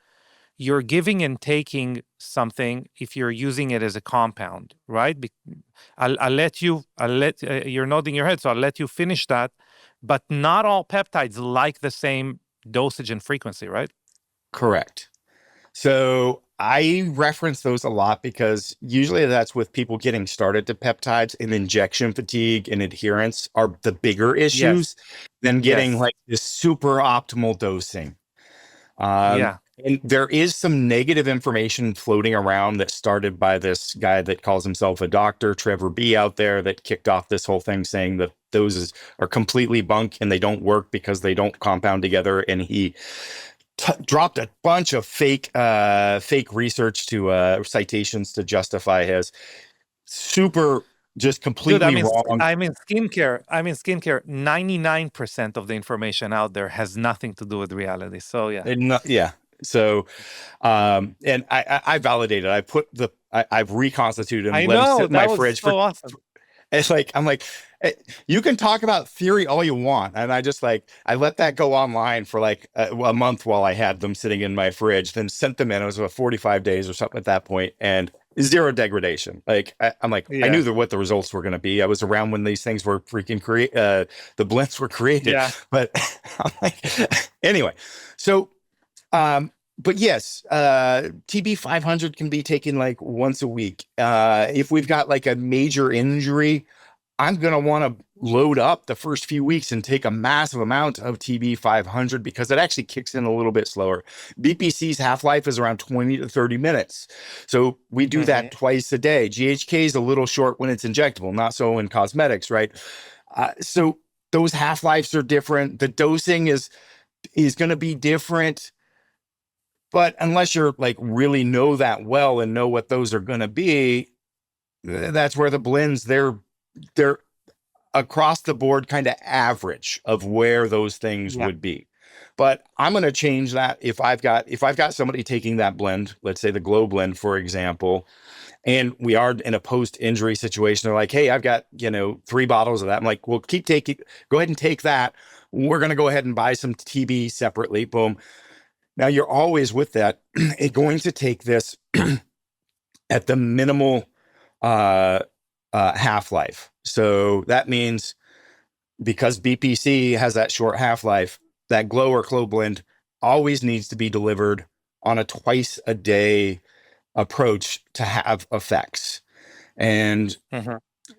Speaker 1: you're giving and taking something if you're using it as a compound, right? You're nodding your head, so I'll let you finish that. But not all peptides like the same dosage and frequency, right?
Speaker 2: Correct. So I reference those a lot because usually that's with people getting started to peptides, and injection fatigue and adherence are the bigger issues
Speaker 1: Yes.
Speaker 2: than getting
Speaker 1: Yes.
Speaker 2: like this super optimal dosing.
Speaker 1: Yeah.
Speaker 2: And there is some negative information floating around that started by this guy that calls himself a doctor, Trevor B, out there, that kicked off this whole thing saying that those are completely bunk and they don't work because they don't compound together. And he dropped a bunch of fake research to citations to justify his super just
Speaker 1: Dude,
Speaker 2: completely wrong.
Speaker 1: I mean skincare, 99% of the information out there has nothing to do with reality. So yeah.
Speaker 2: And yeah. So, and I validated. I've reconstituted and
Speaker 1: I
Speaker 2: let them sit
Speaker 1: know,
Speaker 2: in my
Speaker 1: that was
Speaker 2: fridge for.
Speaker 1: so awesome.
Speaker 2: It's like I'm like, you can talk about theory all you want, and I just like I let that go online for like a month while I had them sitting in my fridge. Then sent them in. It was about 45 days or something at that point, and zero degradation. Like I'm like I knew
Speaker 1: Yeah.
Speaker 2: what the results were going to be. I was around when these things were freaking the blends were created,
Speaker 1: Yeah.
Speaker 2: but I'm like anyway. So but yes, TB 500 can be taken like once a week. If we've got like a major injury, I'm going to want to load up the first few weeks and take a massive amount of TB 500 because it actually kicks in a little bit slower. BPC's half-life is around 20 to 30 minutes. So we do that twice a day. GHK is a little short when it's injectable, not so in cosmetics, right? So those half-lives are different. The dosing is going to be different. But unless you're like really know that well and know what those are going to be, that's where the blends they're across the board kind of average of where those things
Speaker 1: Yeah.
Speaker 2: would be. But I'm going to change that if I've got somebody taking that blend, let's say the Glow blend for example, and we are in a post-injury situation. They're like, "Hey, I've got, 3 bottles of that." I'm like, "Well, go ahead and take that. We're going to go ahead and buy some TB separately." Boom. Now you're always with that going to take this at the minimal half-life. So that means because BPC has that short half-life, that Glow or Clo blend always needs to be delivered on a twice a day approach to have effects. And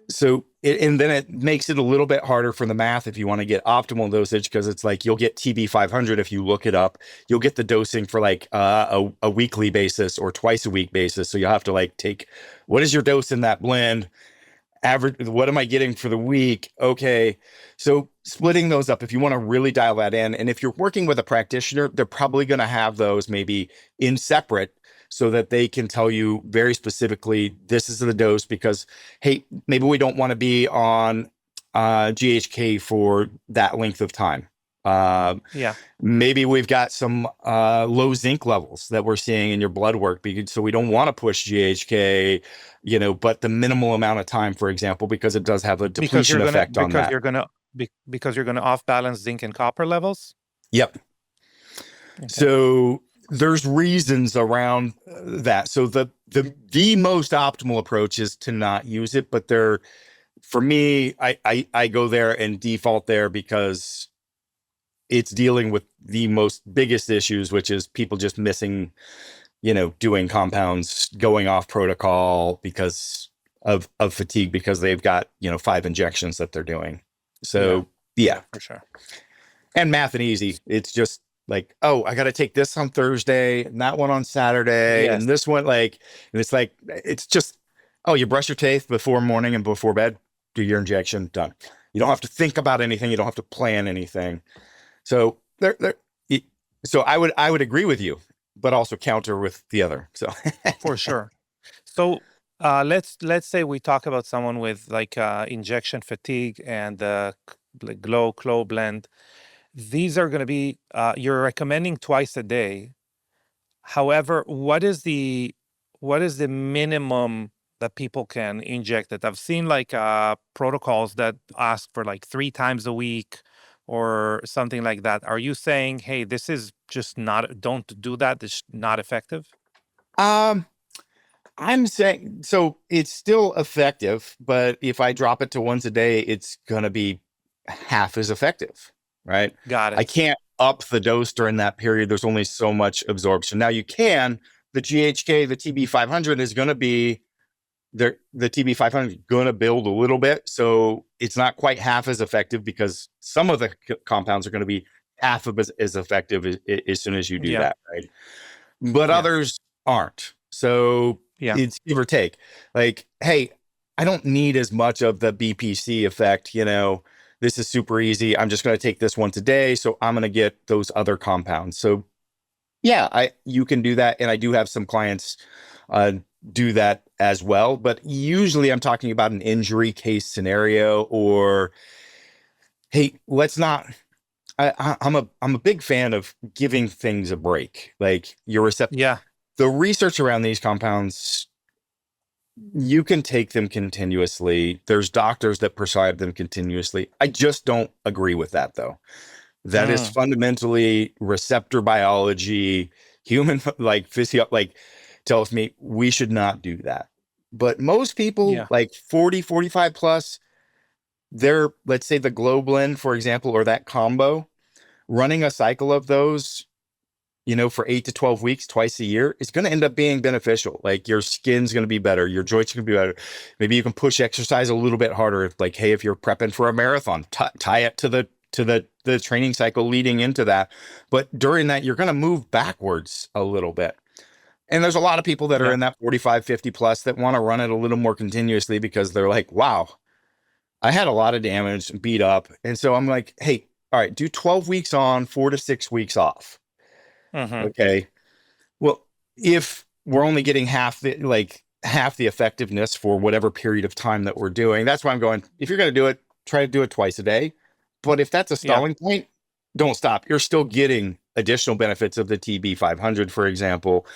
Speaker 2: so and then it makes it a little bit harder for the math if you want to get optimal dosage, because it's like you'll get TB 500 if you look it up. You'll get the dosing for like a weekly basis or twice a week basis. So you'll have to like take what is your dose in that blend, average, what am I getting for the week? Okay. So splitting those up, if you want to really dial that in, and if you're working with a practitioner, they're probably going to have those maybe in separate so that they can tell you very specifically, this is the dose because, hey, maybe we don't want to be on GHK for that length of time.
Speaker 1: Yeah.
Speaker 2: Maybe we've got some low zinc levels that we're seeing in your blood work, so we don't want to push GHK, but the minimal amount of time, for example, because it does have a depletion effect on that.
Speaker 1: Because you're gonna off balance zinc and copper levels.
Speaker 2: Yep.
Speaker 1: Okay.
Speaker 2: So there's reasons around that. So the most optimal approach is to not use it, but for me, I go there and default there because it's dealing with the biggest issues, which is people just missing, doing compounds, going off protocol because of fatigue, because they've got, 5 injections that they're doing. So yeah,
Speaker 1: for sure.
Speaker 2: And math and easy. It's just like, oh, I got to take this on Thursday and that one on Saturday and this one, and it's like, it's just, oh, you brush your teeth before morning and before bed, do your injection, done. You don't have to think about anything. You don't have to plan anything. So so I would agree with you, but also counter with the other. So
Speaker 1: for sure. So let's say we talk about someone with like injection fatigue and the Glow Clo blend. These are going to be you're recommending twice a day. However, what is the minimum that people can inject it? I've seen like protocols that ask for like 3 times a week or something like that. Are you saying, hey, this is just not, don't do that, it's not effective?
Speaker 2: I'm saying, so it's still effective, but if I drop it to once a day, it's going to be half as effective, right?
Speaker 1: Got it.
Speaker 2: I can't up the dose during that period. There's only so much absorption. Now the GHK, the TB 500 is going to be the TB 500 is going to build a little bit. So it's not quite half as effective because some of the compounds are going to be half of as effective as soon as you do that, right? But others aren't. So it's give or take. Like, hey, I don't need as much of the BPC effect. This is super easy. I'm just going to take this once a day. So I'm going to get those other compounds. So yeah, you can do that. And I do have some clients do that as well. But usually I'm talking about an injury case scenario, or, hey, let's not. I'm a big fan of giving things a break. Like
Speaker 1: Yeah.
Speaker 2: the research around these compounds, you can take them continuously. There's doctors that prescribe them continuously. I just don't agree with that, though. That is
Speaker 1: Mm.
Speaker 2: fundamentally receptor biology, human like physio, like tells me we should not do that. But most people
Speaker 1: Yeah.
Speaker 2: like 40, 45 plus, they're, let's say the Glow Blend, for example, or that combo, running a cycle of those, for 8 to 12 weeks, twice a year, is going to end up being beneficial. Like your skin's going to be better, your joints are going to be better. Maybe you can push exercise a little bit harder. If, like, hey, if you're prepping for a marathon, tie it to the training cycle leading into that. But during that, you're going to move backwards a little bit. And there's a lot of people that are
Speaker 1: Yeah.
Speaker 2: in that 45, 50 plus that want to run it a little more continuously because they're like, wow, I had a lot of damage, beat up. And so I'm like, hey, all right, do 12 weeks on, 4 to 6 weeks off.
Speaker 1: Mm-hmm.
Speaker 2: Okay. Well, if we're only getting half the effectiveness for whatever period of time that we're doing, that's why I'm going, if you're going to do it, try to do it twice a day. But if that's a
Speaker 1: Yeah.
Speaker 2: stalling point, don't stop. You're still getting additional benefits of the TB 500, for example.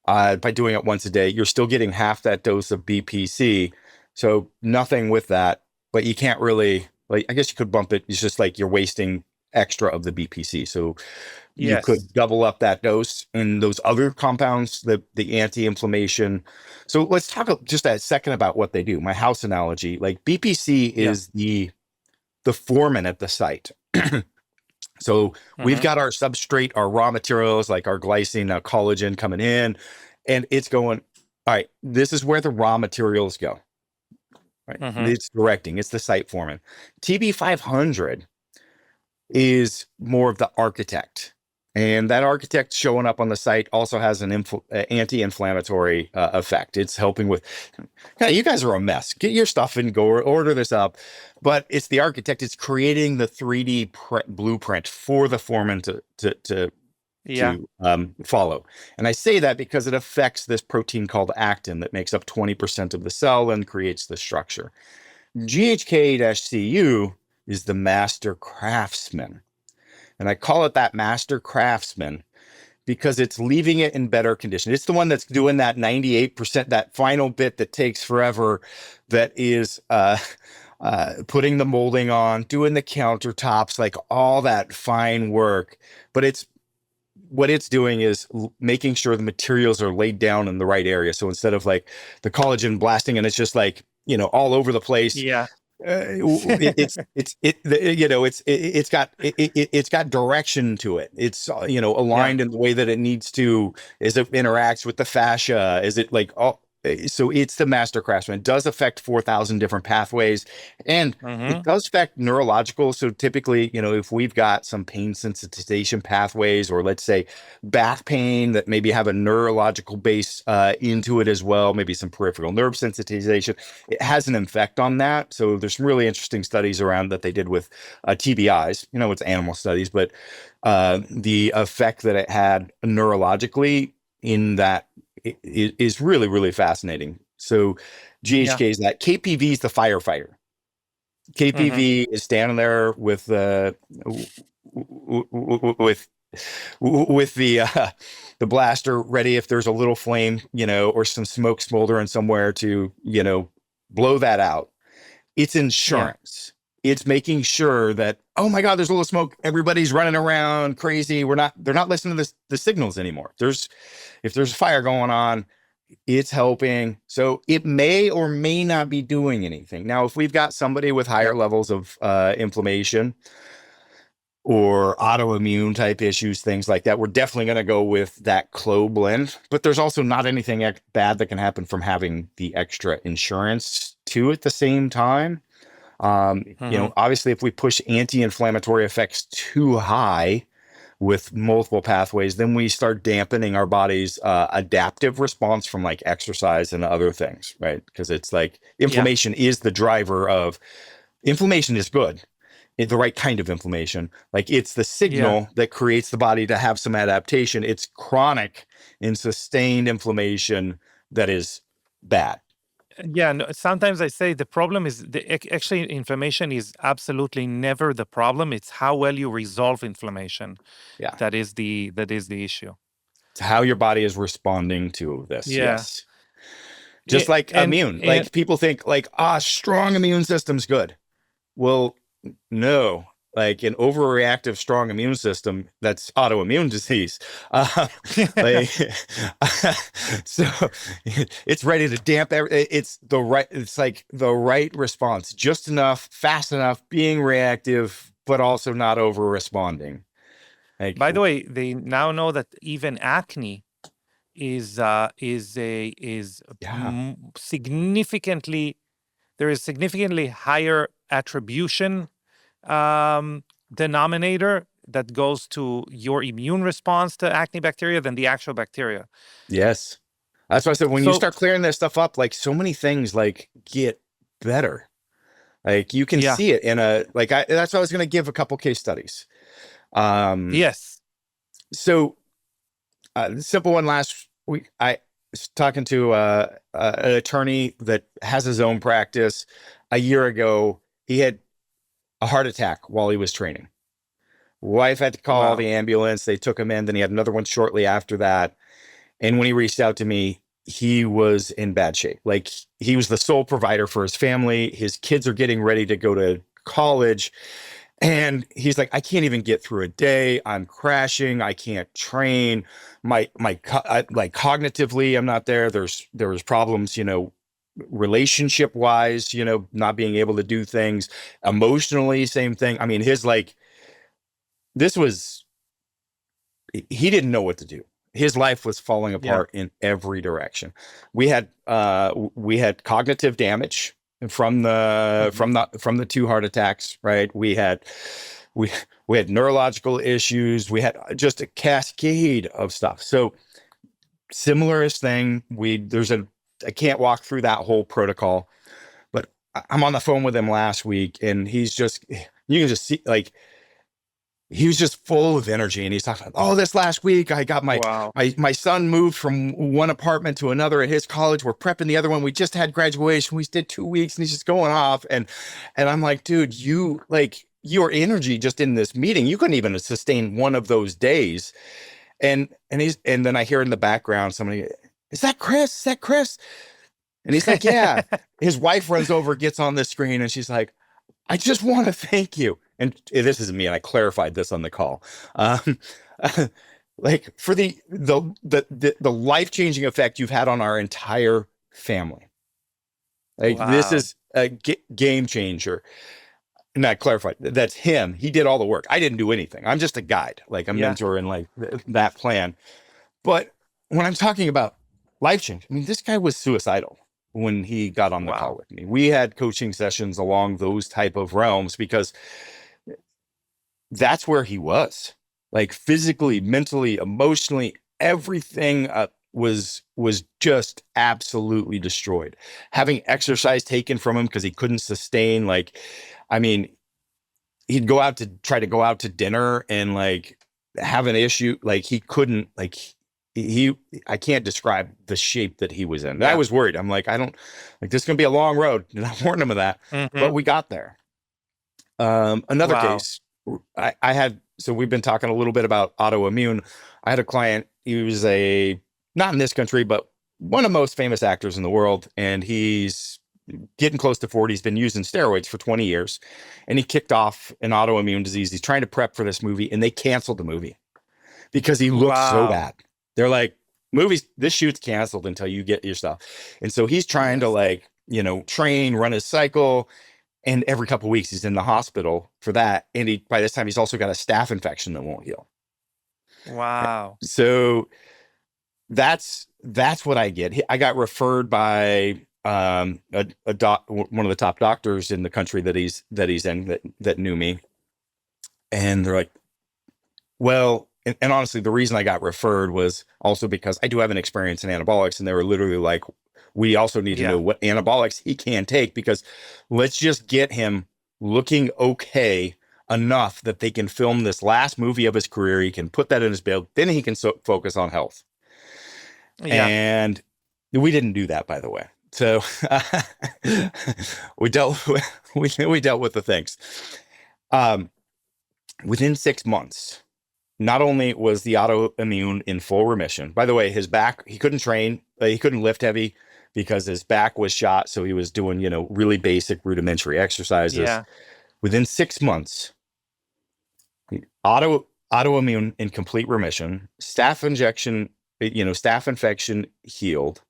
Speaker 2: By doing it once a day, you're still getting half that dose of BPC. So nothing with that, but you can't really, like, I guess you could bump it. It's just like you're wasting extra of the BPC. So you
Speaker 1: Yes.
Speaker 2: could double up that dose in those other compounds, the anti-inflammation. So let's talk just a second about what they do. My house analogy, like BPC
Speaker 1: Yeah.
Speaker 2: is the foreman at the site. So we've
Speaker 1: Mm-hmm.
Speaker 2: got our substrate, our raw materials, like our glycine, our collagen coming in, and it's going, all right, this is where the raw materials go. Right.
Speaker 1: Mm-hmm.
Speaker 2: It's directing, it's the site foreman. TB500 is more of the architect. And that architect showing up on the site also has an anti-inflammatory effect. It's helping with, yeah, you guys are a mess. Get your stuff and go order this up. But it's the architect. It's creating the 3D blueprint for the foreman
Speaker 1: Yeah.
Speaker 2: to follow. And I say that because it affects this protein called actin that makes up 20% of the cell and creates the structure. GHK-Cu is the master craftsman. And I call it that master craftsman because it's leaving it in better condition. It's the one that's doing that 98%, that final bit that takes forever, that is putting the molding on, doing the countertops, like all that fine work. But what it's doing is making sure the materials are laid down in the right area. So instead of like the collagen blasting and it's just like, all over the place,
Speaker 1: Yeah.
Speaker 2: it's got direction to it. It's
Speaker 1: Yeah.
Speaker 2: aligned in the way that it needs to, as it interacts with the fascia. Is it like, oh, so it's the master craftsman. It does affect 4,000 different pathways, and it
Speaker 1: Mm-hmm.
Speaker 2: does affect neurological. So typically, if we've got some pain sensitization pathways, or let's say back pain that maybe have a neurological base into it as well, maybe some peripheral nerve sensitization, it has an effect on that. So there's some really interesting studies around that they did with TBIs. It's animal studies, but the effect that it had neurologically in that is really, really fascinating. So
Speaker 1: Yeah.
Speaker 2: GHK is that. KPV is the firefighter.
Speaker 1: Mm-hmm.
Speaker 2: KPV is standing there with with the blaster ready if there's a little flame, or some smoke smoldering somewhere to, blow that out. It's
Speaker 1: Yeah.
Speaker 2: insurance. It's making sure that, oh my God, there's a little smoke. Everybody's running around crazy. They're not listening to the signals anymore. If there's a fire going on, it's helping. So it may or may not be doing anything. Now, if we've got somebody with
Speaker 1: Yeah.
Speaker 2: higher levels of inflammation or autoimmune type issues, things like that, we're definitely going to go with that Clo blend. But there's also not anything bad that can happen from having the extra insurance too at the same time.
Speaker 1: Mm-hmm.
Speaker 2: Obviously, if we push anti-inflammatory effects too high with multiple pathways, then we start dampening our body's adaptive response from like exercise and other things, right? Because it's like
Speaker 1: Yeah.
Speaker 2: inflammation is the driver of inflammation is good. The right kind of inflammation. Like it's the
Speaker 1: Yeah.
Speaker 2: signal that creates the body to have some adaptation. It's chronic and sustained inflammation that is bad.
Speaker 1: Yeah, no, sometimes I say the problem is actually inflammation is absolutely never the problem. It's how well you resolve inflammation
Speaker 2: Yeah.
Speaker 1: that is the issue.
Speaker 2: It's how your body is responding to this.
Speaker 1: Yeah.
Speaker 2: Yes. Just like immune.
Speaker 1: And
Speaker 2: Like people think like, strong immune system's good. Well, no. Like an overreactive strong immune system, that's autoimmune disease. Like so it's ready to damp it's like the right response, just enough, fast enough, being reactive, but also not over responding. Like,
Speaker 1: by the way, they now know that even acne is
Speaker 2: yeah.
Speaker 1: significantly, there is significantly higher attribution denominator that goes to your immune response to acne bacteria than the actual bacteria.
Speaker 2: Yes. That's why I said when you
Speaker 1: So
Speaker 2: start clearing this stuff up, like so many things like get better. Like you can
Speaker 1: yeah,
Speaker 2: see it in that's why I was going to give a couple case studies. Um,
Speaker 1: yes,
Speaker 2: so the simple one last week, I was talking to an attorney that has his own practice. A year ago, he had a heart attack while he was training. Wife had to call
Speaker 1: wow,
Speaker 2: the ambulance. They took him in. Then he had another one shortly after that. And when he reached out to me, he was in bad shape. Like he was the sole provider for his family. His kids are getting ready to go to college. And he's like, I can't even get through a day. I'm crashing. I can't train. Like cognitively, I'm not there. There was problems, relationship wise, not being able to do things. Emotionally, same thing. I mean, this was, he didn't know what to do. His life was falling
Speaker 1: yeah,
Speaker 2: apart in every direction. We had cognitive damage from the
Speaker 1: mhm,
Speaker 2: from the from the two heart attacks, right? We we had neurological issues. We had just a cascade of stuff. So similarest thing. I can't walk through that whole protocol, but I'm on the phone with him last week, and you can just see like he was just full of energy, and he's talking about, this last week I got
Speaker 1: wow,
Speaker 2: my son moved from one apartment to another at his college. We're prepping the other one. We just had graduation. We did 2 weeks, and he's just going off. And I'm like, dude, your energy just in this meeting, you couldn't even sustain one of those days. And then I hear in the background somebody, is that Chris? Is that Chris? And he's like, yeah. His wife runs over, gets on the screen, and she's like, I just want to thank you. And this isn't me, and I clarified this on the call. Um, like for the life-changing effect you've had on our entire family. Like this
Speaker 1: wow,
Speaker 2: is a game changer. And I clarified, that's him. He did all the work. I didn't do anything. I'm just a guide, like a
Speaker 1: yeah,
Speaker 2: mentor in like that plan. But when I'm talking about life change, I mean, this guy was suicidal when he got on the call
Speaker 1: wow,
Speaker 2: with me. We had coaching sessions along those type of realms because that's where he was, like physically, mentally, emotionally, everything was just absolutely destroyed. Having exercise taken from him because he couldn't sustain, like, I mean, he'd try to go out to dinner and like have an issue, like he couldn't, like he I can't describe the shape that he was in. I
Speaker 1: yeah,
Speaker 2: was worried. I'm like, I don't like this is gonna be a long road, and I warned him of that, but
Speaker 1: hmm,
Speaker 2: we got there. Another
Speaker 1: wow,
Speaker 2: case, I had, so we've been talking a little bit about autoimmune. I had a client, he was not in this country, but one of the most famous actors in the world. And he's getting close to 40. He's been using steroids for 20 years. And he kicked off an autoimmune disease. He's trying to prep for this movie, and they canceled the movie because he looked so
Speaker 1: wow,
Speaker 2: bad. They're like, this shoot's canceled until you get your stuff. And so he's trying to
Speaker 1: yes,
Speaker 2: like, train, run his cycle, and every couple of weeks he's in the hospital for that. And by this time he's also got a staph infection that won't heal.
Speaker 1: wow,
Speaker 2: So that's what I get. I got referred by one of the top doctors in the country that he's in that knew me. And they're like, well, and honestly, the reason I got referred was also because I do have an experience in anabolics, and they were literally like, we also need to know
Speaker 1: yeah,
Speaker 2: what anabolics he can take, because let's just get him looking okay enough that they can film this last movie of his career. He can put that in his build, then he can focus on health.
Speaker 1: yeah,
Speaker 2: And we didn't do that, by the way. So we dealt with, we dealt with the things. Um, Within 6 months, not only was the autoimmune in full remission. By the way, his back, he couldn't train, he couldn't lift heavy because his back was shot. So he was doing, really basic rudimentary exercises.
Speaker 1: Yeah.
Speaker 2: Within 6 months, autoimmune in complete remission, staph injection, staph infection healed.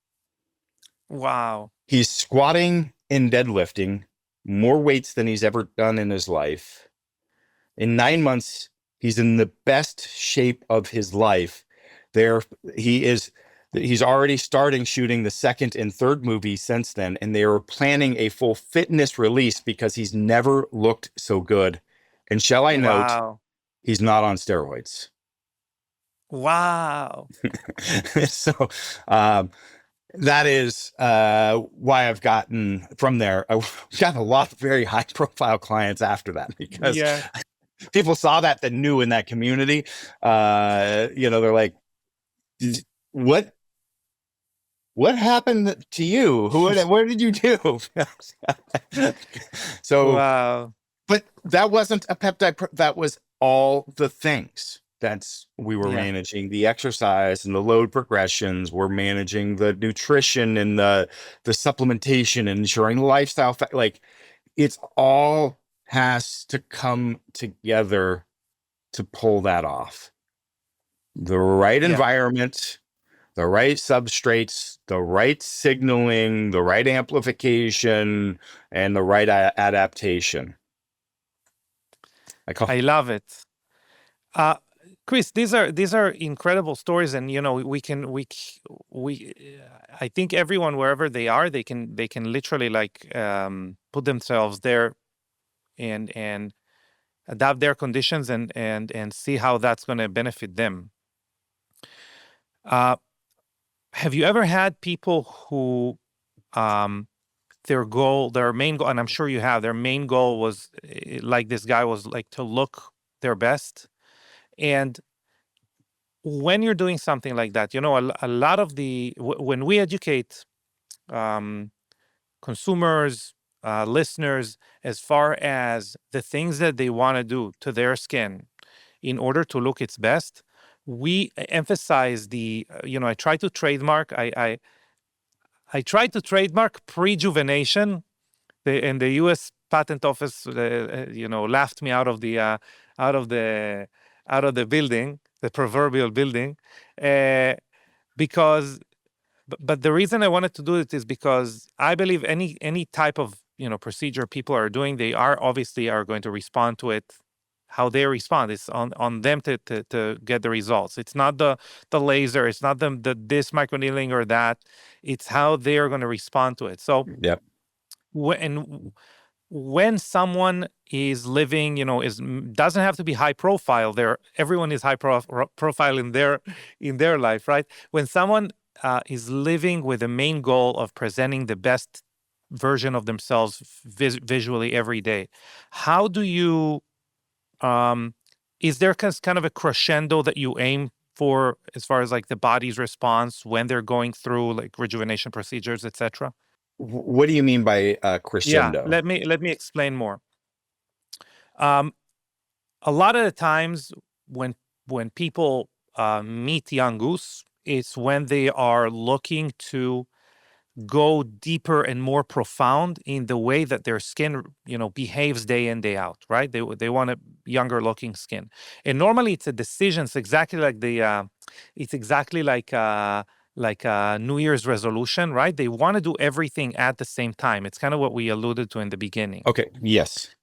Speaker 1: Wow.
Speaker 2: He's squatting and deadlifting more weights than he's ever done in his life. In 9 months, he's in the best shape of his life. There, he is. He's already starting shooting the second and third movie since then, and they are planning a full fitness release because he's never looked so good. And shall I note,
Speaker 1: Wow.
Speaker 2: he's not on steroids.
Speaker 1: Wow.
Speaker 2: So that is why I've gotten from there. I've got a lot of very high profile clients after that because
Speaker 1: Yeah.
Speaker 2: people saw that knew in that community. They're like, what happened to you? What did you do? So,
Speaker 1: Wow.
Speaker 2: but that wasn't a peptide. That was all the things. We were
Speaker 1: Yeah.
Speaker 2: managing the exercise and the load progressions. We're managing the nutrition and the supplementation and ensuring lifestyle. Like it's all has to come together to pull that off. The right
Speaker 1: Yeah.
Speaker 2: environment, the right substrates, the right signaling, the right amplification, and the right adaptation.
Speaker 1: I love it. Uh, Chris, these are incredible stories, and I think everyone wherever they are, they can literally like put themselves there and adapt their conditions and see how that's going to benefit them. Uh, have you ever had people who um, their main goal, and I'm sure you have, their main goal was like this guy was like to look their best. And when you're doing something like that, a lot of when we educate um, consumers, listeners, as far as the things that they want to do to their skin in order to look its best, we emphasize I try to trademark, I try to trademark rejuvenation. And the U.S. Patent Office, laughed me out of the out of the building, the proverbial building, uh, because. But the reason I wanted to do it is because I believe any type of procedure people are doing, they are obviously are going to respond to it. How they respond, it's on them to get the results. It's not the laser, it's not the this microneedling or that. It's how they are going to respond to it. So
Speaker 2: Yep.
Speaker 1: when someone is living, doesn't have to be high profile. Everyone is high profile in their life, right? When someone is living with the main goal of presenting the best version of themselves visually every day, how do you? Is there kind of a crescendo that you aim for as far as like the body's response when they're going through like rejuvenation procedures, etc.?
Speaker 2: What do you mean by
Speaker 1: Yeah,
Speaker 2: crescendo?
Speaker 1: let me explain more. Um, a lot of the times when people meet young goose, it's when they are looking to go deeper and more profound in the way that their skin, behaves day in day out. Right? They want a younger looking skin, and normally it's a decision. It's exactly like a New Year's resolution, right? They want to do everything at the same time. It's kind of what we alluded to in the beginning.
Speaker 2: Okay. Yes.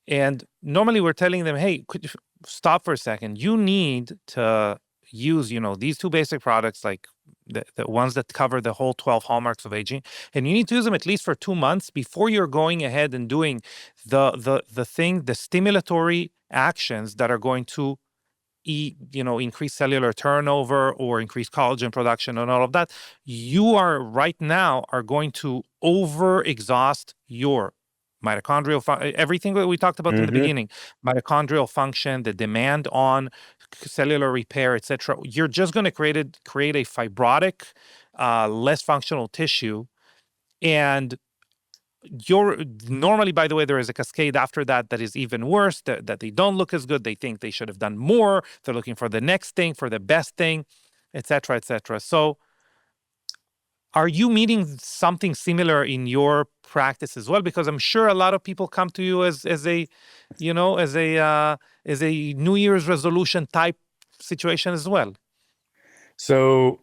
Speaker 1: And normally we're telling them, hey, could you stop for a second? You need to use, these two basic products, like the ones that cover the whole 12 hallmarks of aging. And you need to use them at least for 2 months before you're going ahead and doing the stimulatory actions that are going to increase cellular turnover or increase collagen production and all of that. You are right now are going to over exhaust your mitochondrial everything that we talked about in the
Speaker 2: Mm-hmm.
Speaker 1: beginning, mitochondrial function, the demand on cellular repair, etc. You're just going to create a fibrotic, less functional tissue And normally, by the way, there is a cascade after that is even worse, that they don't look as good. They think they should have done more. They're looking for the next thing, for the best thing, et cetera, et cetera. So are you meeting something similar in your practice as well? Because I'm sure a lot of people come to you as a, as a New Year's resolution type situation as well.
Speaker 2: So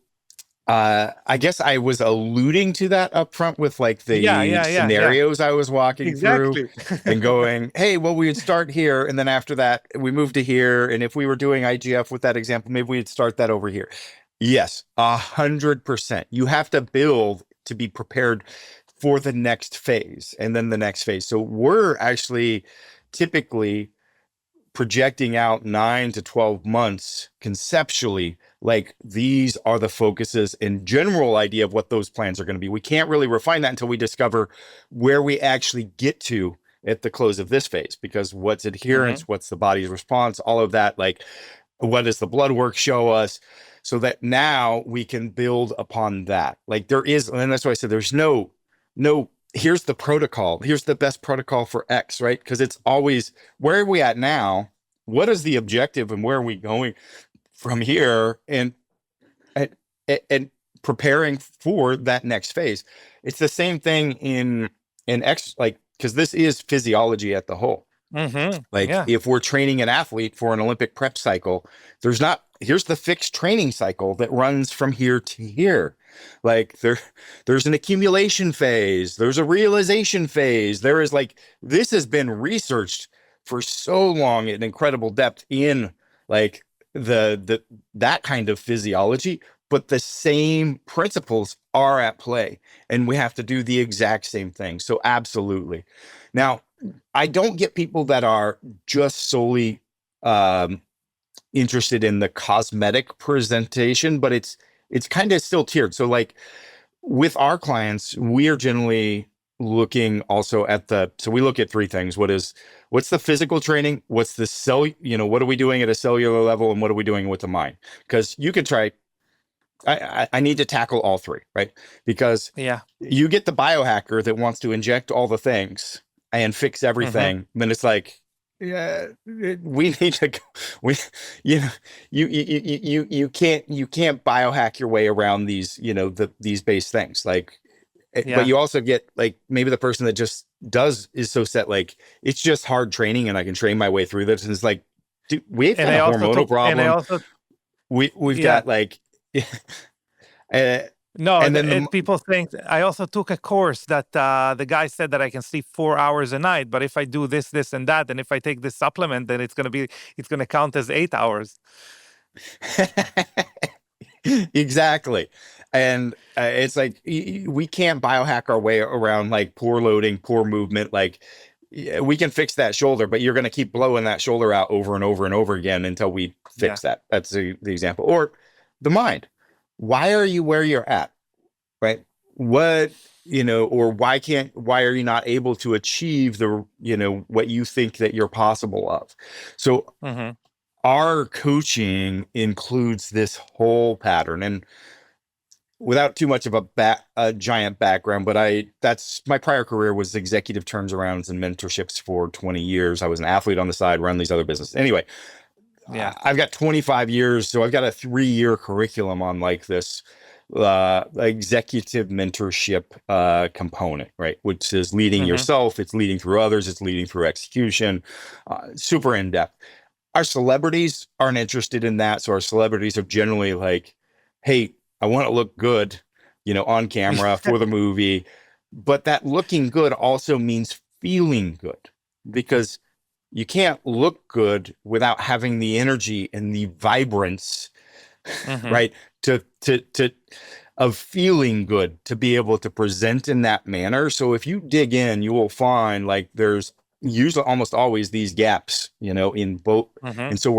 Speaker 2: I guess I was alluding to that up front with like the
Speaker 1: Yeah.
Speaker 2: scenarios I was walking through
Speaker 1: Exactly.
Speaker 2: and going, hey, well, we would start here. And then after that, we moved to here. And if we were doing IGF with that example, maybe we'd start that over here. Yes, 100%. You have to build to be prepared for the next phase and then the next phase. So we're actually typically projecting out 9 to 12 months conceptually, like these are the focuses and general idea of what those plans are going to be. We can't really refine that until we discover where we actually get to at the close of this phase, because what's adherence, what's the body's response, all of that, like what does the blood work show us, so that now we can build upon that. Like there is, and that's why I said there's no here's the protocol, here's the best protocol for X, right? Because it's always, where are we at now? What is the objective and where are we going from here? And preparing for that next phase. It's the same thing in X, like, because this is physiology at the whole. Like if we're training an athlete for an Olympic prep cycle, here's the fixed training cycle that runs from here to here. Like there's an accumulation phase, there's a realization phase. There is, like, this has been researched for so long at incredible depth in like that kind of physiology, but the same principles are at play and we have to do the exact same thing. So absolutely. Now, I don't get people that are just solely interested in the cosmetic presentation, but it's kind of still tiered. So like with our clients, we are generally looking also at so we look at three things. What's the physical training? What's the what are we doing at a cellular level? And what are we doing with the mind? Because you could try, I need to tackle all three, right? Because you get the biohacker that wants to inject all the things and fix everything, then it's like, we need to go, you can't biohack your way around these, these base things. Like, but you also get like maybe the person that just is so set, like it's just hard training and I can train my way through this. And it's like, dude, we've got a hormonal problem. We've got like,
Speaker 1: no,
Speaker 2: and then
Speaker 1: people think, I also took a course that the guy said that I can sleep 4 hours a night, but if I do this, this, and that, and if I take this supplement, then it's going to count as 8 hours.
Speaker 2: Exactly. And it's like, we can't biohack our way around like poor loading, poor movement. Like we can fix that shoulder, but you're going to keep blowing that shoulder out over and over and over again until we fix that. That's the example. Or the mind. Why are you where you're at? Right? What, or why are you not able to achieve the, what you think that you're possible of? So our coaching includes this whole pattern. And without too much of a giant background, but that's my prior career was executive turnarounds and mentorships for 20 years. I was an athlete on the side, run these other businesses. Anyway, I've got 25 years, so I've got a 3-year curriculum on like this executive mentorship component, right? Which is leading yourself, it's leading through others, it's leading through execution, super in depth. Our celebrities aren't interested in that, so our celebrities are generally like, hey, I want to look good, on camera for the movie, but that looking good also means feeling good, because you can't look good without having the energy and the vibrance, right? Of feeling good to be able to present in that manner. So if you dig in, you will find like there's usually almost always these gaps, in both. And so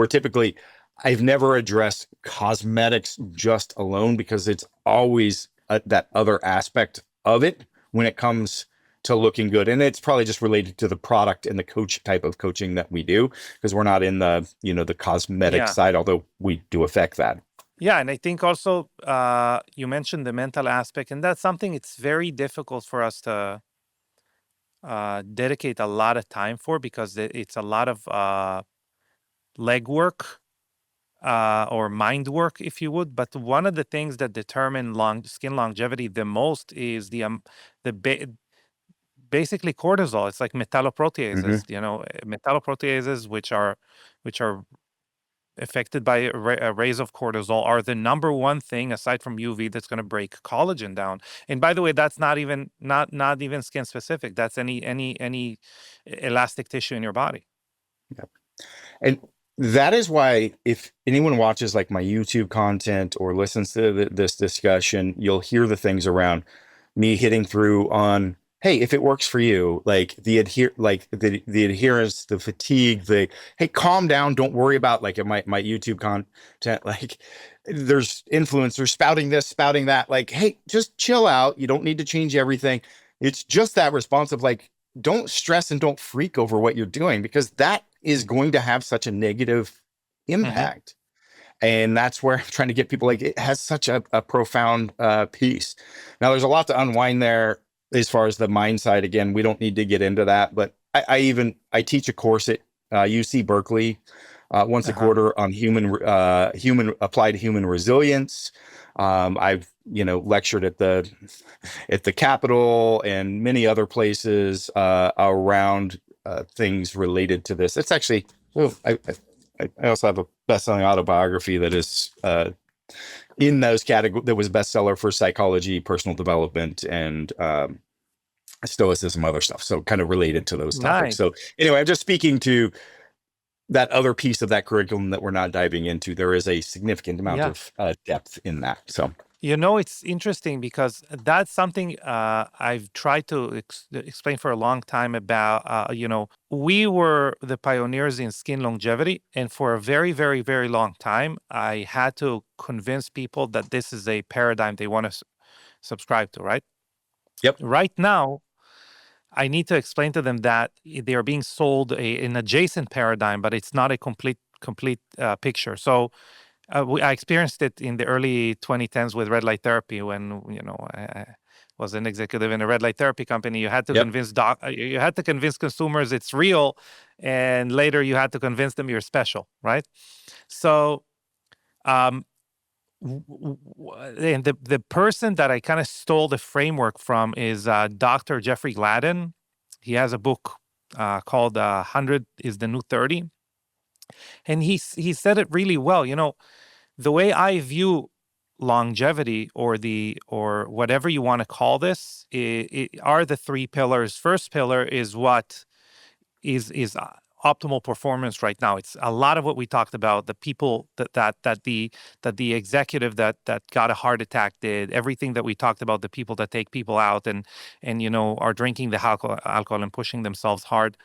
Speaker 2: I've never addressed cosmetics just alone, because it's always that other aspect of it when it comes to looking good. And it's probably just related to the product and the coach type of coaching that we do, because we're not in the, the cosmetic side, although we do affect that.
Speaker 1: Yeah, and I think also you mentioned the mental aspect, and that's something it's very difficult for us to dedicate a lot of time for because it's a lot of legwork or mind work, if you would. But one of the things that determine skin longevity the most is the basically cortisol. It's like
Speaker 2: Hmm.
Speaker 1: metalloproteases. Metalloproteases, which are affected by rays of cortisol, are the number one thing aside from UV that's going to break collagen down. And by the way, that's not even skin specific. That's any elastic tissue in your body.
Speaker 2: And that is why if anyone watches like my YouTube content or listens to this discussion, you'll hear the things around me hitting through on, hey, if it works for you, like the adherence, the fatigue, the hey, calm down, don't worry about like my YouTube content, like there's influencers spouting this, spouting that, like, hey, just chill out. You don't need to change everything. It's just that response of like, don't stress and don't freak over what you're doing because that is going to have such a negative
Speaker 1: Mm-hmm.
Speaker 2: impact. And that's where I'm trying to get people like it has such a profound piece. Now, there's a lot to unwind there as far as the mind side. Again, we don't need to get into that, but I teach a course at UC Berkeley once a
Speaker 1: Uh-huh.
Speaker 2: quarter on human applied human resilience. I've lectured at the Capitol and many other places around things related to this. It's actually, oh, I also have a best-selling autobiography that is in those categories, that was bestseller for psychology, personal development, and stoicism, other stuff. So kind of related to those topics.
Speaker 1: Nice.
Speaker 2: So anyway, I'm just speaking to that other piece of that curriculum that we're not diving into. There is a significant amount
Speaker 1: Yeah.
Speaker 2: of depth in that. So,
Speaker 1: It's interesting because that's something I've tried to explain for a long time about, we were the pioneers in skin longevity. And for a very, very, very long time, I had to convince people that this is a paradigm they want to subscribe to, right?
Speaker 2: yep,
Speaker 1: Right now, I need to explain to them that they are being sold an adjacent paradigm, but it's not a complete picture. So I experienced it in the early 2010s with red light therapy when I was an executive in a red light therapy company. You had to
Speaker 2: yep,
Speaker 1: convince consumers it's real, and later you had to convince them you're special, right? So, um, and the person that I kind of stole the framework from is Dr. Jeffrey Gladden. He has a book called "100 is the New 30," and he said it really well. The way I view longevity or whatever you want to call this are the three pillars. First pillar is what is optimal performance right now. It's a lot of what we talked about. The people that the executive that got a heart attack did, everything that we talked about. The people that take people out and are drinking the alcohol and pushing themselves hard.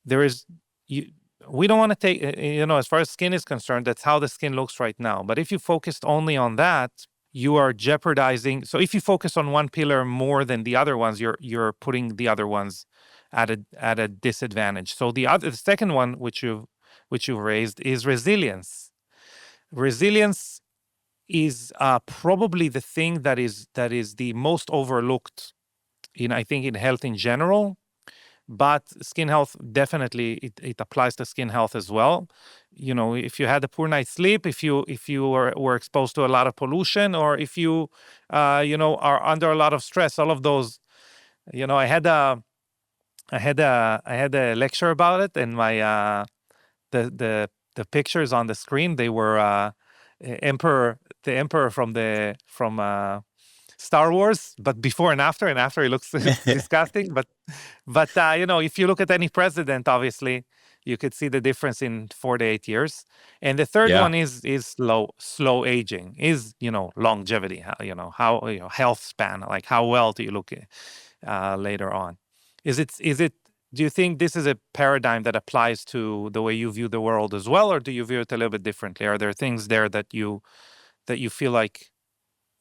Speaker 1: There is you we don't want to take as far as skin is concerned, that's how the skin looks right now. But if you focused only on that, you are jeopardizing. So if you focus on one pillar more than the other ones, you're putting the other ones at a disadvantage. So the second one, which you raised, is resilience. Resilience is probably the thing that is the most overlooked I think in health in general, but skin health, definitely it applies to skin health as well. If you had a poor night's sleep, if you were exposed to a lot of pollution, or if you are under a lot of stress, all of those. I had a lecture about it, and my the pictures on the screen, they were emperor the emperor from Star Wars, but before and after, it looks disgusting. But if you look at any president, obviously, you could see the difference in 4 to 8 years. And the third
Speaker 2: yeah.
Speaker 1: one is slow aging, is longevity, how health span, like how well do you look later on. Is it do you think this is a paradigm that applies to the way you view the world as well, or do you view it a little bit differently? Are there things there that you feel like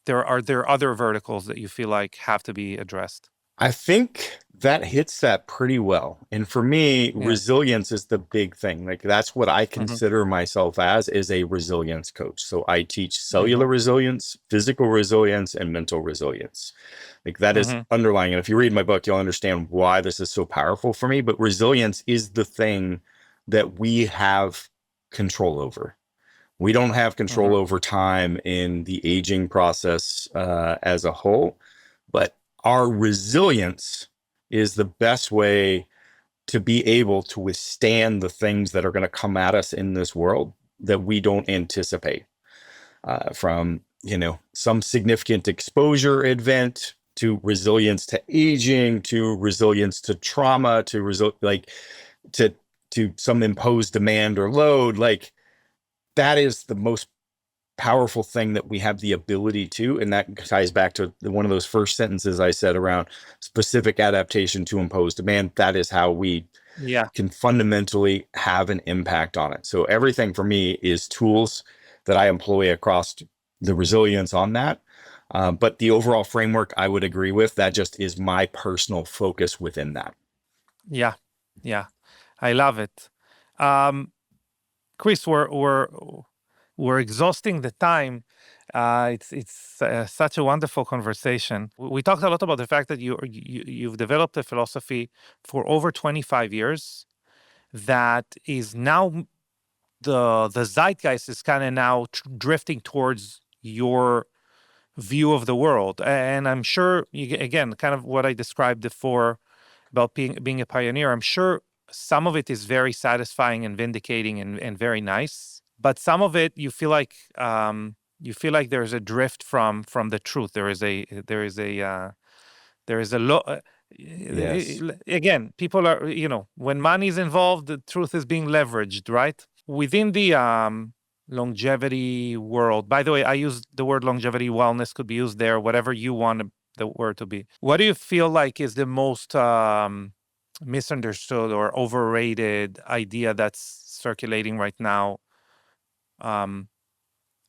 Speaker 1: there are other verticals that you feel like have to be addressed?
Speaker 2: I think that hits that pretty well. And for me,
Speaker 1: Yeah.
Speaker 2: resilience is the big thing. Like that's what I
Speaker 1: Mm-hmm.
Speaker 2: consider myself as is a resilience coach. So I teach
Speaker 1: Mm-hmm.
Speaker 2: cellular resilience, physical resilience, and mental resilience. Like that is
Speaker 1: Mm-hmm.
Speaker 2: underlying. And if you read my book, you'll understand why this is so powerful for me. But resilience is the thing that we have control over. We don't have
Speaker 1: Mm-hmm.
Speaker 2: control over time in the aging process as a whole, but our resilience is the best way to be able to withstand the things that are going to come at us in this world that we don't anticipate, from some significant exposure event to resilience to aging to resilience to trauma to to some imposed demand or load. Like that is the most powerful thing that we have the ability to. And that ties back to one of those first sentences I said around specific adaptation to impose demand. That is how we
Speaker 1: Yeah.
Speaker 2: can fundamentally have an impact on it. So everything for me is tools that I employ across the resilience on that. But the overall framework I would agree with, that just is my personal focus within that.
Speaker 1: Yeah. Yeah. I love it. Um, Chris, we're exhausting the time. It's such a wonderful conversation. We talked a lot about the fact that you've developed a philosophy for over 25 years that is now the zeitgeist is kind of now drifting towards your view of the world. And I'm sure, again, kind of what I described before about being a pioneer, I'm sure some of it is very satisfying and vindicating and very nice. But some of it you feel like there's a drift from the truth. There is a lot.
Speaker 2: Yes.
Speaker 1: Again, people are, when money is involved, the truth is being leveraged, right? Within the longevity world, by the way, I use the word longevity, wellness could be used there, whatever you want the word to be. What do you feel like is the most misunderstood or overrated idea that's circulating right now? Um,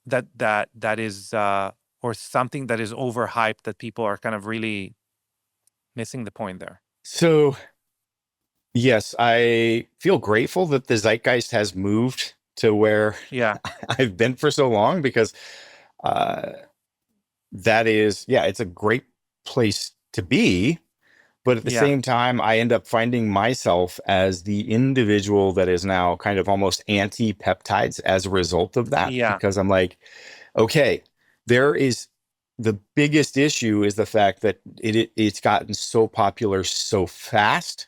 Speaker 1: that is, or something that is overhyped that people are kind of really missing the point there.
Speaker 2: So, yes, I feel grateful that the zeitgeist has moved to where
Speaker 1: Yeah,
Speaker 2: I've been for so long because uh, that is, yeah, it's a great place to be. But at the
Speaker 1: yeah,
Speaker 2: same time, I end up finding myself as the individual that is now kind of almost anti peptides as a result of that,
Speaker 1: yeah,
Speaker 2: because I'm like, okay, there is the biggest issue is the fact that it's gotten so popular so fast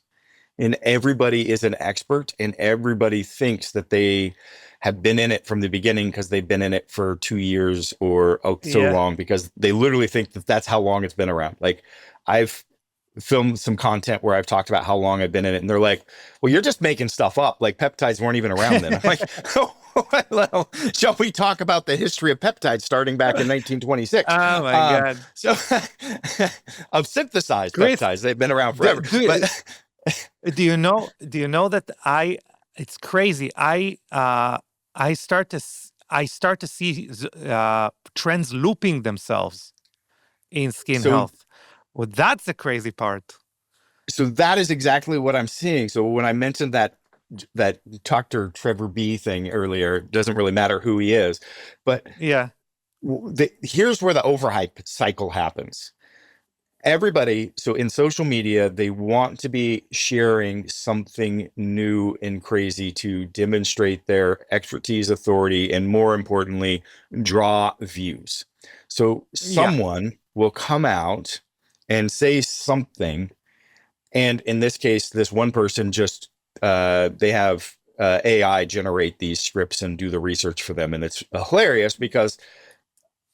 Speaker 2: and everybody is an expert and everybody thinks that they have been in it from the beginning because they've been in it for 2 years or so
Speaker 1: yeah.
Speaker 2: long, because they literally think that that's how long it's been around. Like I've filmed some content where I've talked about how long I've been in it and they're like, well, you're just making stuff up. Like peptides weren't even around then. I'm like, oh, well, shall we talk about the history of peptides starting back in 1926?
Speaker 1: Oh my God,
Speaker 2: So of synthesized
Speaker 1: Chris,
Speaker 2: peptides, they've been around
Speaker 1: do,
Speaker 2: forever.
Speaker 1: do,
Speaker 2: But
Speaker 1: do you know? Do you know that It's crazy. I start to see trends looping themselves in skin
Speaker 2: so
Speaker 1: health. Well, that's the crazy part.
Speaker 2: so that is exactly what I'm seeing. So when I mentioned that Dr. Trevor B thing earlier, it doesn't really matter who he is, but
Speaker 1: Yeah,
Speaker 2: here's where the overhype cycle happens. Everybody, so in social media, they want to be sharing something new and crazy to demonstrate their expertise, authority, and more importantly, draw views. So
Speaker 1: yeah,
Speaker 2: someone will come out and say something, and in this case, this one person just they have AI generate these scripts and do the research for them, and it's hilarious because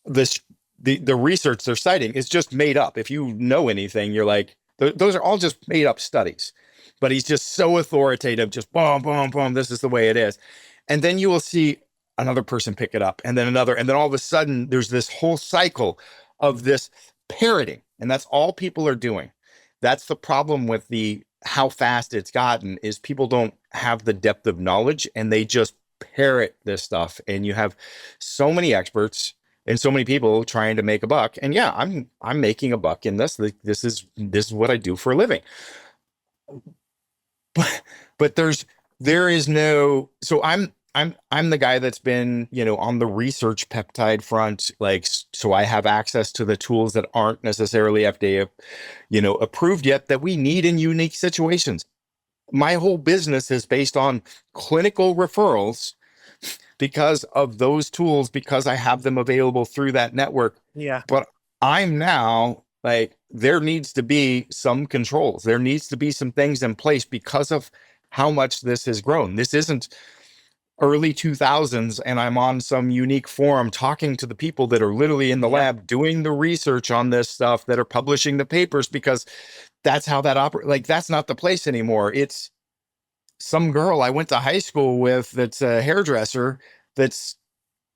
Speaker 2: this the research they're citing is just made up. If you know anything, you're like, those are all just made up studies. But he's just so authoritative, just boom, boom, boom. This is the way it is. And then you will see another person pick it up, and then another, and then all of a sudden there's this whole cycle of this parroting, and that's all people are doing. That's the problem with the how fast it's gotten is people don't have the depth of knowledge and they just parrot this stuff, and you have so many experts. and so many people trying to make a buck. And yeah, I'm making a buck in this. This is what I do for a living. But there is no, so I'm the guy that's been, on the research peptide front, like, so I have access to the tools that aren't necessarily FDA, approved yet, that we need in unique situations. My whole business is based on clinical referrals because of those tools, because I have them available through that network.
Speaker 1: Yeah.
Speaker 2: But I'm now like, there needs to be some controls. There needs to be some things in place because of how much this has grown. This isn't early 2000s and I'm on some unique forum talking to the people that are literally in the
Speaker 1: Yeah.
Speaker 2: lab doing the research on this stuff, that are publishing the papers, because that's how that operates. Like, that's not the place anymore. It's some girl I went to high school with that's a hairdresser that's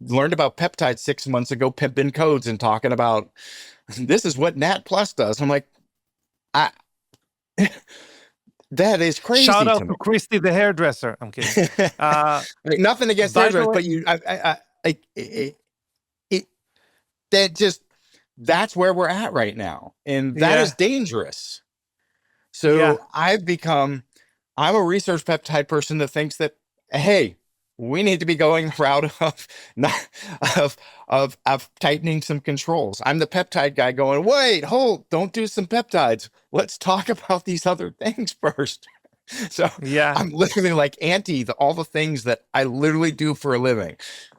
Speaker 2: learned about peptides 6 months ago, pimping codes and talking about this is what Nat Plus does. I'm like, I that is
Speaker 1: Shout
Speaker 2: crazy to
Speaker 1: out
Speaker 2: me.
Speaker 1: to Christy the hairdresser. I'm kidding.
Speaker 2: Like, nothing against
Speaker 1: By the
Speaker 2: hairdressers,
Speaker 1: way,
Speaker 2: but it that just, that's where we're at right now, and that is
Speaker 1: yeah,
Speaker 2: dangerous.
Speaker 1: yeah,
Speaker 2: So I'm a research peptide person that thinks that, hey, we need to be going the route of not of tightening some controls. I'm the peptide guy going, wait, hold, don't do some peptides. Let's talk about these other things first. So
Speaker 1: yeah.
Speaker 2: I'm literally like anti all the things that I literally do for a living.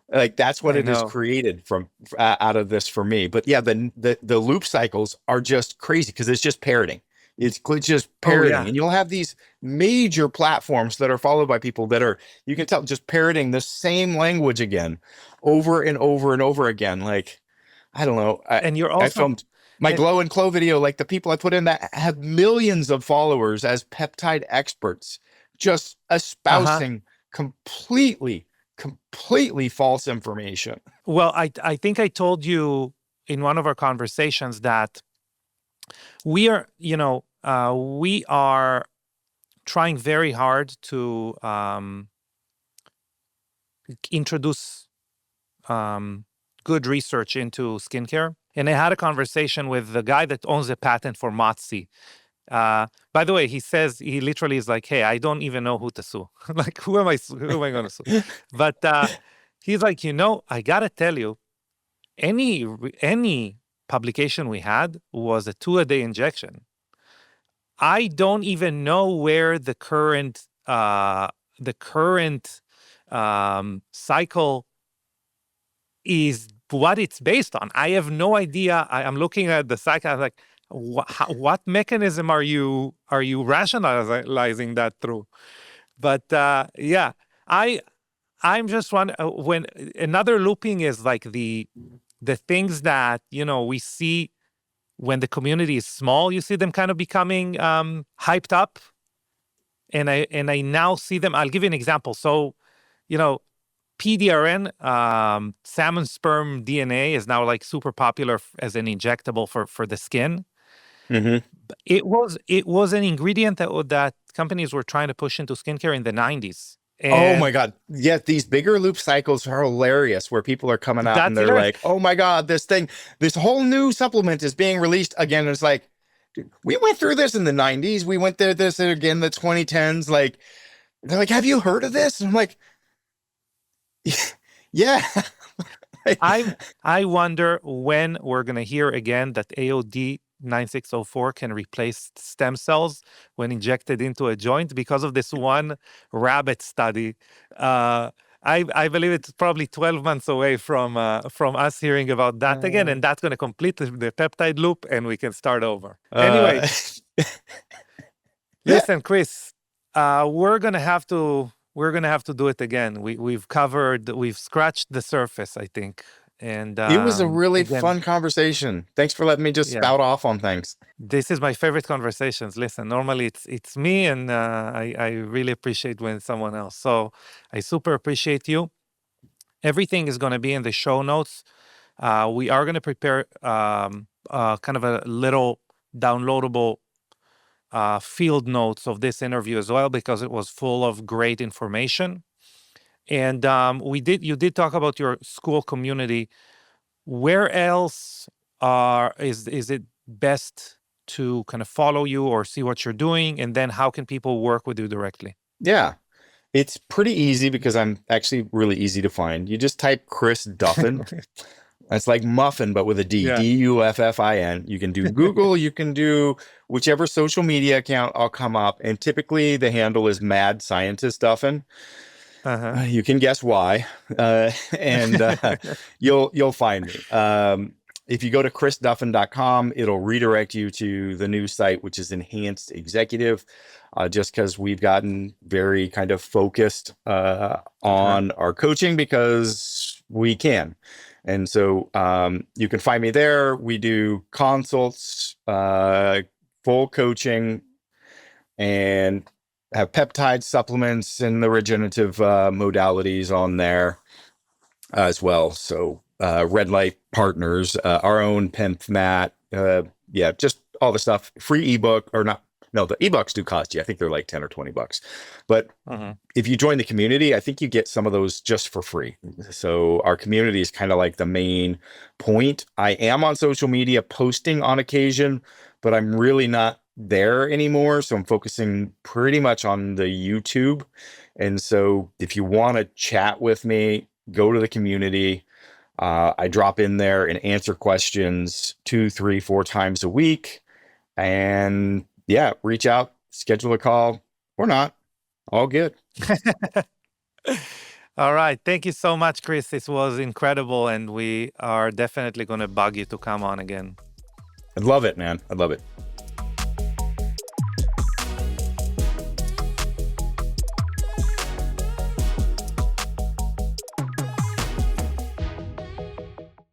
Speaker 2: Like, that's what
Speaker 1: I
Speaker 2: it has
Speaker 1: know.
Speaker 2: created from out of this for me. But yeah, the loop cycles are just crazy because it's just parroting. It's just
Speaker 1: Oh
Speaker 2: parroting,
Speaker 1: yeah,
Speaker 2: and you'll have these major platforms that are followed by people that are, you can tell, just parroting the same language again, over and over and over again. Like, I don't know.
Speaker 1: and you're
Speaker 2: I
Speaker 1: also
Speaker 2: filmed my
Speaker 1: and
Speaker 2: glow and glow video. Like, the people I put in that have millions of followers as peptide experts, just
Speaker 1: uh-huh.
Speaker 2: espousing completely false information.
Speaker 1: Well, I think I told you in one of our conversations that we are trying very hard to introduce good research into skincare. And I had a conversation with the guy that owns the patent for Motzi. By the way, he literally is like, "Hey, I don't even know who to sue. Like, who am I going to sue?" But he's like, I gotta tell you, any publication we had was a 2-a-day injection. I don't even know where the current cycle is, what it's based on. I have no idea. I'm looking at the cycle. I'm like, what mechanism are you rationalizing that through? But yeah, I I'm just one when another looping is like the things that we see when the community is small. You see them kind of becoming hyped up, and I now see them. I'll give you an example. So, you know, PDRN, salmon sperm DNA, is now like super popular as an injectable for the skin.
Speaker 2: Mhm.
Speaker 1: It was an ingredient that companies were trying to push into skincare in the 90s.
Speaker 2: Oh my
Speaker 1: And
Speaker 2: God. Yeah, these bigger loop cycles are hilarious, where people are coming out and
Speaker 1: that's
Speaker 2: they're
Speaker 1: hilarious.
Speaker 2: like, oh my God, this whole new supplement is being released again. It's like, dude, we went through this in the 90s. We went through this again in the 2010s. Like, they're like, have you heard of this? And I'm like, yeah.
Speaker 1: I wonder when we're going to hear again that AOD 9604 can replace stem cells when injected into a joint because of this one rabbit study. Uh, I believe it's probably 12 months away from us hearing about that again,
Speaker 2: Uh,
Speaker 1: and that's going to complete the peptide loop, and we can start over. Anyway,
Speaker 2: uh,
Speaker 1: listen, Chris, we're gonna have to do it again. We've scratched the surface, I think. And
Speaker 2: it was a really
Speaker 1: again,
Speaker 2: fun conversation. Thanks for letting me just
Speaker 1: yeah,
Speaker 2: spout off on things.
Speaker 1: this is my favorite conversations. Listen, normally it's me, and I really appreciate when it's someone else. So I super appreciate you. Everything is gonna be in the show notes. We are gonna prepare kind of a little downloadable field notes of this interview as well, because it was full of great information. And you did talk about your school community. Where else is it best to kind of follow you or see what you're doing? And then how can people work with you directly?
Speaker 2: Yeah. It's pretty easy because I'm actually really easy to find. You just type Chris Duffin. It's like muffin, but with a D,
Speaker 1: Yeah.
Speaker 2: Duffin. You can do Google, you can do whichever social media account, I'll come up. And typically the handle is Mad Scientist Duffin.
Speaker 1: Uh-huh.
Speaker 2: You can guess why, and you'll find me. If you go to chrisduffin.com, it'll redirect you to the new site, which is Enhanced Executive, just because we've gotten very kind of focused on our coaching because we can. And so you can find me there. We do consults, full coaching, and have peptide supplements and the regenerative modalities on there as well. So Red Light Partners, our own Pimp Mat, yeah, just all the stuff. Free ebook or not? No, the ebooks do cost you. I think they're like 10 or 20 bucks. But if you join the community, I think you get some of those just for free. So our community is kind of like the main point. I am on social media posting on occasion, but I'm really not there anymore. So I'm focusing pretty much on the YouTube. And so if you want to chat with me, go to the community. I drop in there and answer questions 2, 3, 4 times a week. And yeah, reach out, schedule a call or not. All good.
Speaker 1: All right. Thank you so much, Chris. This was incredible. And we are definitely going to bug you to come on again.
Speaker 2: I'd love it, man. I'd love it.